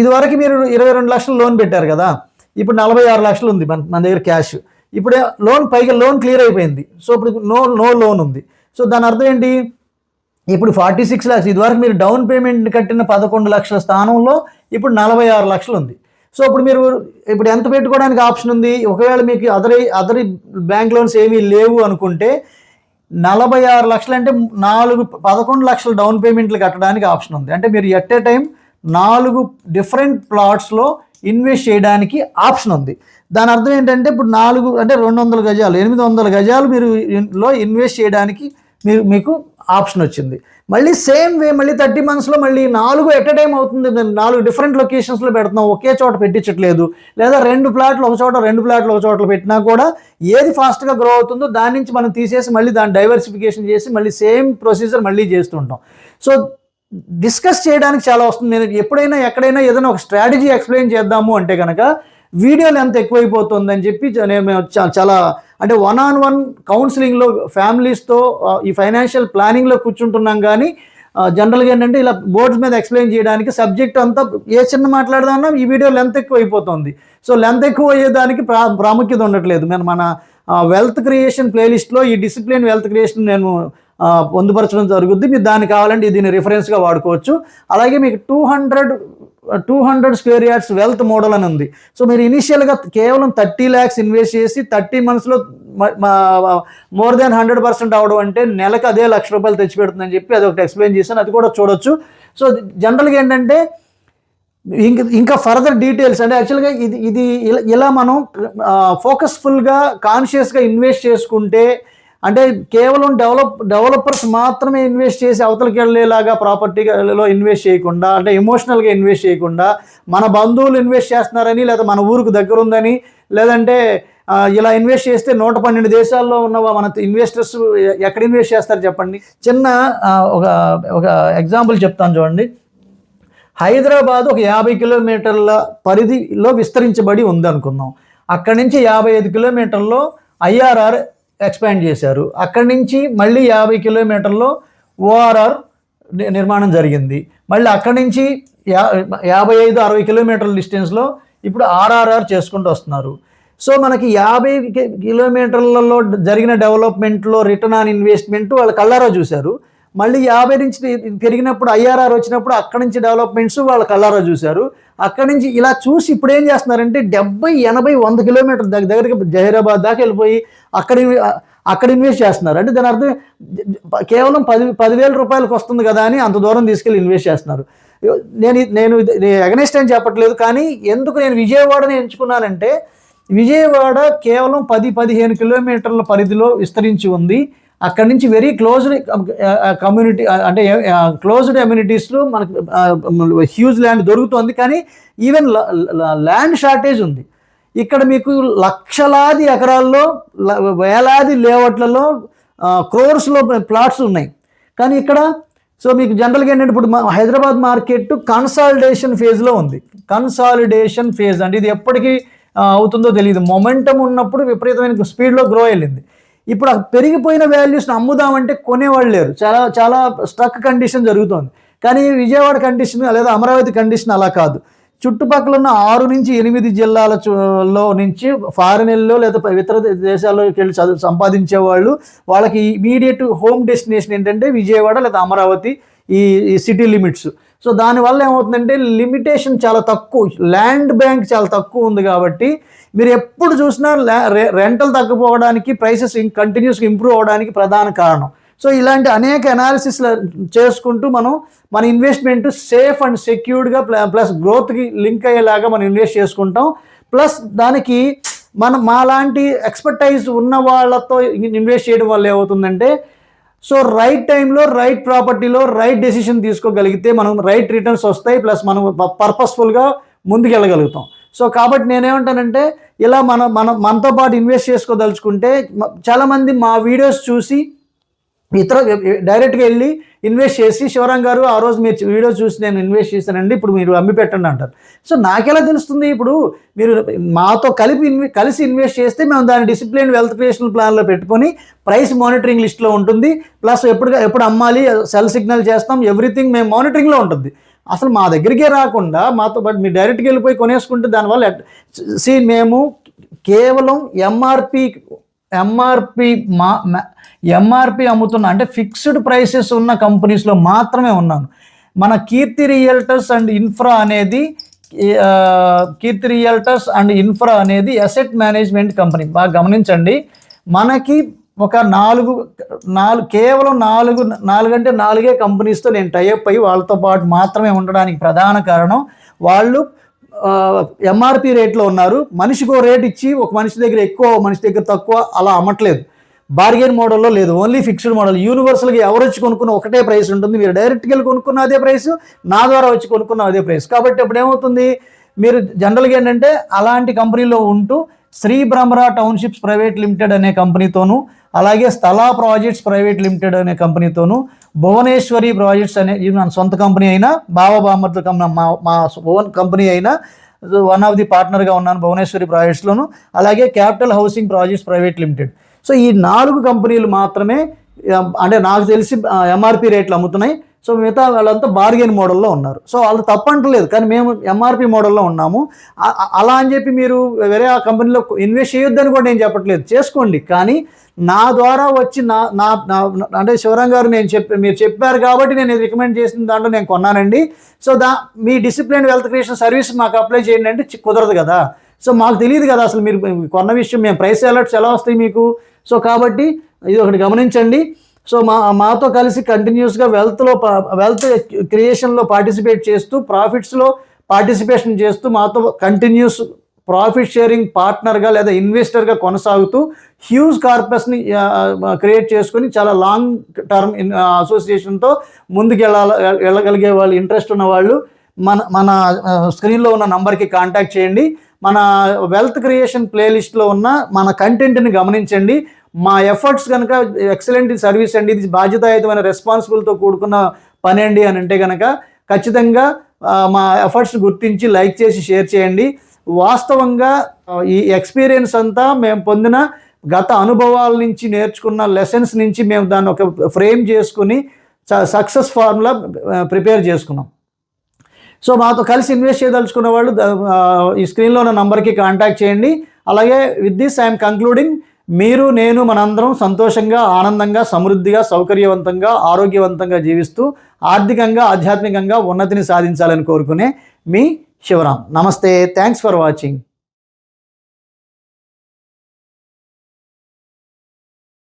ఇదివరకు మీరు 22 లక్షలు లోన్ పెట్టారు కదా, ఇప్పుడు 46 లక్షలు ఉంది మన దగ్గర క్యాష్. ఇప్పుడే లోన్ క్లియర్ అయిపోయింది. సో ఇప్పుడు నో లోన్ ఉంది. సో దాని అర్థం ఏంటి, ఇప్పుడు 46 lakhs ఇదివరకు మీరు డౌన్ పేమెంట్ కట్టిన 11 లక్షల స్థానంలో ఇప్పుడు 46 లక్షలు ఉంది. సో ఇప్పుడు ఎంత పెట్టుకోవడానికి ఆప్షన్ ఉంది? ఒకవేళ మీకు అదర్ బ్యాంక్ లోన్స్ ఏమీ లేవు అనుకుంటే 46 లక్షలు అంటే 11 లక్షల డౌన్ పేమెంట్లు కట్టడానికి ఆప్షన్ ఉంది. అంటే మీరు ఎట్ ఏ టైం 4 డిఫరెంట్ ప్లాట్స్లో ఇన్వెస్ట్ చేయడానికి ఆప్షన్ ఉంది. దాని అర్థం ఏంటంటే ఇప్పుడు 4 అంటే 200 గజాలు 800 గజాలు మీరు ఇన్వెస్ట్ చేయడానికి మీకు ఆప్షన్ వచ్చింది. మళ్ళీ సేమ్ వే మళ్ళీ 30 monthsలో మళ్ళీ 4 ఎట్ ఎ టైం అవుతుంది. 4 డిఫరెంట్ లొకేషన్స్లో పెడుతున్నాం, ఒకే చోట పెట్టించట్లేదు. లేదా 2 ప్లాట్లు ఒక చోట 2 ప్లాట్లు ఒక చోట పెట్టినా కూడా ఏది ఫాస్ట్గా గ్రో అవుతుందో దాని నుంచి మనం తీసేసి మళ్ళీ దాన్ని డైవర్సిఫికేషన్ చేసి మళ్ళీ సేమ్ ప్రొసీజర్ మళ్ళీ చేస్తుంటాం. సో డిస్కస్ చేయడానికి చాలా వస్తుంది. నేను ఎప్పుడైనా ఎక్కడైనా ఏదైనా ఒక స్ట్రాటజీ ఎక్స్ప్లెయిన్ చేద్దాము అంటే కనుక వీడియోలు ఎంత ఎక్కువైపోతుందని చెప్పి మేము చాలా అంటే 1-on-1 కౌన్సిలింగ్లో ఫ్యామిలీస్తో ఈ ఫైనాన్షియల్ ప్లానింగ్లో కూర్చుంటున్నాం. కానీ జనరల్గా ఏంటంటే ఇలా బోర్డ్స్ మీద ఎక్స్ప్లెయిన్ చేయడానికి సబ్జెక్ట్ అంతా ఏ చిన్న మాట్లాడదామన్నా ఈ వీడియో లెంత్ ఎక్కువ అయిపోతుంది. సో లెంత్ ఎక్కువ అయ్యేదానికి ప్రాముఖ్యత ఉండట్లేదు. మన వెల్త్ క్రియేషన్ ప్లేలిస్ట్లో ఈ డిసిప్లిన్ వెల్త్ క్రియేషన్ నేను పొందుపరచడం జరుగుద్ది. మీరు దాన్ని కావాలంటే దీన్ని రిఫరెన్స్గా వాడుకోవచ్చు. అలాగే మీకు 200 square yards వెల్త్ మోడల్ అని ఉంది. సో మీరు ఇనిషియల్గా కేవలం 30 lakhs ఇన్వెస్ట్ చేసి 30 monthsలో మోర్ దెన్ 100% అవడం అంటే నెలకు అదే 1 లక్ష రూపాయలు తెచ్చిపెడుతుందని చెప్పి అది ఒకటి ఎక్స్ప్లెయిన్ చేశాను, అది కూడా చూడొచ్చు. సో జనరల్గా ఏంటంటే ఇంకా ఫర్దర్ డీటెయిల్స్ అంటే యాక్చువల్గా ఇది ఇలా మనం ఫోకస్ఫుల్గా కాన్షియస్గా ఇన్వెస్ట్ చేసుకుంటే అంటే కేవలం డెవలపర్స్ మాత్రమే ఇన్వెస్ట్ చేసి అవతలకి వెళ్ళేలాగా ప్రాపర్టీలో ఇన్వెస్ట్ చేయకుండా, అంటే ఎమోషనల్గా ఇన్వెస్ట్ చేయకుండా మన బంధువులు ఇన్వెస్ట్ చేస్తున్నారని లేదా మన ఊరికి దగ్గర ఉందని లేదంటే ఇలా ఇన్వెస్ట్ చేస్తే 112 దేశాల్లో ఉన్న మన ఇన్వెస్టర్స్ ఎక్కడ ఇన్వెస్ట్ చేస్తారు చెప్పండి. చిన్న ఒక ఎగ్జాంపుల్ చెప్తాను చూడండి. హైదరాబాద్ ఒక 50 కిలోమీటర్ల పరిధిలో విస్తరించబడి ఉందనుకుందాం. అక్కడి నుంచి 55 కిలోమీటర్లో IRR ఎక్స్పాండ్ చేశారు. అక్కడి నుంచి మళ్ళీ 50 కిలోమీటర్లో ORR నిర్మాణం జరిగింది. మళ్ళీ అక్కడి నుంచి 55-60 కిలోమీటర్ల డిస్టెన్స్లో ఇప్పుడు ఆర్ఆర్ఆర్ చేసుకుంటూ వస్తున్నారు. సో మనకి 50 కిలోమీటర్లలో జరిగిన డెవలప్మెంట్లో రిటర్న్ ఆన్ ఇన్వెస్ట్మెంట్ వాళ్ళు కళ్ళారా చూశారు. మళ్ళీ 50 నుంచి పెరిగినప్పుడు ఐఆర్ఆర్ వచ్చినప్పుడు అక్కడి నుంచి డెవలప్మెంట్స్ వాళ్ళు కళ్ళారా చూశారు. అక్కడి నుంచి ఇలా చూసి ఇప్పుడు ఏం చేస్తున్నారంటే 70, 80, 100 కిలోమీటర్ల దగ్గరికి జహీరాబాద్ దాకా వెళ్ళిపోయి అక్కడ ఇన్వెస్ట్ చేస్తున్నారు. అంటే దాని అర్థం కేవలం 10,000 రూపాయలకు వస్తుంది కదా అని అంత దూరం తీసుకెళ్ళి ఇన్వెస్ట్ చేస్తున్నారు. నేను అగనెస్ట్ అని చెప్పట్లేదు, కానీ ఎందుకు నేను విజయవాడని ఎంచుకున్నానంటే విజయవాడ కేవలం 10-15 కిలోమీటర్ల పరిధిలో విస్తరించి ఉంది. అక్కడి నుంచి వెరీ క్లోజ్డ్ కమ్యూనిటీ, అంటే క్లోజ్డ్ అమ్యూనిటీస్లో మనకు హ్యూజ్ ల్యాండ్ దొరుకుతుంది. కానీ ఈవెన్ ల్యాండ్ షార్టేజ్ ఉంది. ఇక్కడ మీకు లక్షలాది ఎకరాల్లో వేలాది లేఅవుట్లలో క్రోర్స్లో ప్లాట్స్ ఉన్నాయి. కానీ ఇక్కడ సో మీకు జనరల్గా ఏంటంటే ఇప్పుడు హైదరాబాద్ మార్కెట్ కన్సాలిడేషన్ ఫేజ్లో ఉంది. కన్సాలిడేషన్ ఫేజ్ అంటే ఇది ఎప్పటికీ అవుతుందో తెలియదు. మొమెంటం ఉన్నప్పుడు విపరీతమైన స్పీడ్లో గ్రో వెళ్ళింది. ఇప్పుడు పెరిగిపోయిన వాల్యూస్ని అమ్ముదామంటే కొనేవాళ్ళు లేరు. చాలా చాలా స్ట్రక్ కండిషన్ జరుగుతుంది. కానీ విజయవాడ కండిషన్ లేదా అమరావతి కండిషన్ అలా కాదు. చుట్టుపక్కల ఉన్న 6 నుంచి 8 జిల్లాలలో నుంచి ఫారినర్లో లేదా ఇతర దేశాల్లోకి వెళ్ళి సంపాదించే వాళ్ళకి ఇమీడియట్ హోమ్ డెస్టినేషన్ ఏంటంటే విజయవాడ లేదా అమరావతి, ఈ సిటీ లిమిట్స్. సో దానివల్ల ఏమవుతుందంటే లిమిటేషన్ చాలా తక్కువ, ల్యాండ్ బ్యాంక్ చాలా తక్కువ ఉంది. కాబట్టి మీరు ఎప్పుడు చూసినా రెంటల్ తగ్గిపోవడానికి, ప్రైసెస్ కంటిన్యూస్గా ఇంప్రూవ్ అవ్వడానికి ప్రధాన కారణం. సో ఇలాంటి అనేక అనాలిసిస్ చేసుకుంటూ మన ఇన్వెస్ట్మెంట్ సేఫ్ అండ్ సెక్యూర్డ్గా ప్లస్ గ్రోత్కి లింక్ అయ్యేలాగా మనం ఇన్వెస్ట్ చేసుకుంటాం. ప్లస్ దానికి మాలాంటి ఎక్స్పర్టైజ్ ఉన్న వాళ్ళతో ఇన్వెస్ట్ చేయడం వల్ల ఏమవుతుందంటే సో రైట్ టైంలో రైట్ ప్రాపర్టీలో రైట్ డెసిషన్ తీసుకోగలిగితే మనం రైట్ రిటర్న్స్ వస్తాయి. ప్లస్ మనం పర్పస్ఫుల్గా ముందుకు వెళ్ళగలుగుతాం. సో కాబట్టి నేనేమంటానంటే ఇలా మనతో పాటు ఇన్వెస్ట్ చేసుకోదలుచుకుంటే చాలామంది మా వీడియోస్ చూసి డైరెక్ట్గా వెళ్ళి ఇన్వెస్ట్ చేసి శివరాం గారు ఆ రోజు మీరు వీడియో చూసి నేను ఇన్వెస్ట్ చేశానండి, ఇప్పుడు మీరు అమ్మి పెట్టండి అంటారు. సో నాకెలా తెలుస్తుంది? ఇప్పుడు మీరు మాతో కలిసి ఇన్వెస్ట్ చేస్తే మేము దాన్ని డిసిప్లిన్ వెల్త్ క్రియేషన్ ప్లాన్లో పెట్టుకొని ప్రైస్ మానిటరింగ్ లిస్ట్లో ఉంటుంది. ప్లస్ ఎప్పుడు అమ్మాలి, సెల్ సిగ్నల్ చేస్తాం, ఎవ్రీథింగ్ మేము మానిటరింగ్లో ఉంటుంది. అసలు మా దగ్గరికే రాకుండా మాతో పాటు మీరు డైరెక్ట్గా వెళ్ళిపోయి కొనేసుకుంటే దానివల్ల మేము కేవలం ఎంఆర్పి అమ్ముతున్నా, అంటే ఫిక్స్డ్ ప్రైసెస్ ఉన్న కంపెనీస్లో మాత్రమే ఉన్నాను. మన కీర్తి రియల్టర్స్ అండ్ ఇన్ఫ్రా అనేది అసెట్ మేనేజ్మెంట్ కంపెనీ. బాగా గమనించండి, మనకి ఒక కేవలం 4 అంటే 4 కంపెనీస్తో నేను టైఅప్ అయ్యి వాళ్ళతో పాటు మాత్రమే ఉండడానికి ప్రధాన కారణం వాళ్ళు ఎంఆర్పి రేట్లో ఉన్నారు. మనిషికి ఓ రేట్ ఇచ్చి ఒక మనిషి దగ్గర ఎక్కువ, మనిషి దగ్గర తక్కువ అలా అమ్మట్లేదు. బార్గెన్ మోడల్లో లేదు, ఓన్లీ ఫిక్స్డ్ మోడల్. యూనివర్సల్గా ఎవరు వచ్చి కొనుక్కున్న ఒకటే ప్రైస్ ఉంటుంది. మీరు డైరెక్ట్గా వెళ్ళి కొనుక్కున్న అదే ప్రైస్, నా ద్వారా వచ్చి కొనుక్కున్న అదే ప్రైస్. కాబట్టి అప్పుడు ఏమవుతుంది, మీరు జనరల్గా ఏంటంటే అలాంటి కంపెనీలో ఉంటూ Sri Brahmara townships private limited అనే కంపెనీతోనూ, అలాగే స్థలా ప్రాజెక్ట్స్ ప్రైవేట్ లిమిటెడ్ అనే కంపెనీతోనూ, భువనేశ్వరి ప్రాజెక్ట్స్ అనే ఇది మన సొంత కంపెనీ అయినా, బాబామర్దుల కంపెనీ మా ఓన్ కంపెనీ అయినా వన్ ఆఫ్ ది పార్ట్నర్గా ఉన్నాను భువనేశ్వరి ప్రాజెక్ట్స్లోను, అలాగే capital housing projects private limited. So ఈ 4 కంపెనీలు మాత్రమే అంటే నాకు తెలిసి ఎంఆర్పి రేట్లు అమ్ముతున్నాయి. సో మిగతా వాళ్ళంతా బార్గెన్ మోడల్లో ఉన్నారు. సో వాళ్ళు తప్పంటలేదు, కానీ మేము ఎంఆర్పి మోడల్లో ఉన్నాము. అలా అని చెప్పి మీరు వేరే ఆ కంపెనీలో ఇన్వెస్ట్ చేయొద్దని కూడా నేను చెప్పట్లేదు, చేసుకోండి. కానీ నా ద్వారా వచ్చి అంటే శివరాం గారు మీరు చెప్పారు కాబట్టి నేను రికమెండ్ చేసిన దాంట్లో నేను కొన్నానండి. సో మీ డిసిప్లిన్ వెల్త్ క్రియేషన్ సర్వీస్ మాకు అప్లై చేయండి అంటే కుదరదు కదా. సో మాకు తెలియదు కదా అసలు మీరు కొన్న విషయం, మేము ప్రైస్ అలర్ట్స్ ఎలా వస్తాయి మీకు. సో కాబట్టి ఇది ఒకటి గమనించండి. సో మాతో కలిసి కంటిన్యూస్గా వెల్త్ క్రియేషన్లో పార్టిసిపేట్ చేస్తూ, ప్రాఫిట్స్లో పార్టిసిపేషన్ చేస్తూ, మాతో కంటిన్యూస్ ప్రాఫిట్ షేరింగ్ పార్ట్నర్గా లేదా ఇన్వెస్టర్గా కొనసాగుతూ హ్యూజ్ కార్పస్ని క్రియేట్ చేసుకుని చాలా లాంగ్ టర్మ్ అసోసియేషన్తో ముందుకు వెళ్ళగలిగే వాళ్ళు, ఇంట్రెస్ట్ ఉన్న వాళ్ళు మన స్క్రీన్లో ఉన్న నంబర్కి కాంటాక్ట్ చేయండి. మన వెల్త్ క్రియేషన్ ప్లేలిస్ట్లో ఉన్న మన కంటెంట్ని గమనించండి. మా ఎఫర్ట్స్ కనుక ఎక్సలెంట్ సర్వీస్ అండి, ఇది బాధ్యతాయుతమైన రెస్పాన్సిబుల్తో కూడుకున్న పని అండి అని అంటే కనుక ఖచ్చితంగా మా ఎఫర్ట్స్ గుర్తించి లైక్ చేసి షేర్ చేయండి. వాస్తవంగా ఈ ఎక్స్పీరియన్స్ అంతా మేము పొందిన గత అనుభవాల నుంచి నేర్చుకున్న లెసన్స్ నుంచి మేము దాన్ని ఒక ఫ్రేమ్ చేసుకుని సక్సెస్ ఫార్ములా ప్రిపేర్ చేసుకున్నాం. సో మాతో కలిసి ఇన్వెస్ట్ చేయదలుచుకున్న వాళ్ళు ఈ స్క్రీన్లో ఉన్న నంబర్కి కాంటాక్ట్ చేయండి. అలాగే విత్ దిస్ ఐఎమ్ కంక్లూడింగ్, మీరు నేను మనందరం సంతోషంగా, ఆనందంగా, సమృద్ధిగా, సౌకర్యవంతంగా, ఆరోగ్యవంతంగా జీవిస్తూ ఆర్థికంగా, ఆధ్యాత్మికంగా ఉన్నతిని సాధించాలని కోరుకునే మీ శివరాం. నమస్తే. Thanks for watching.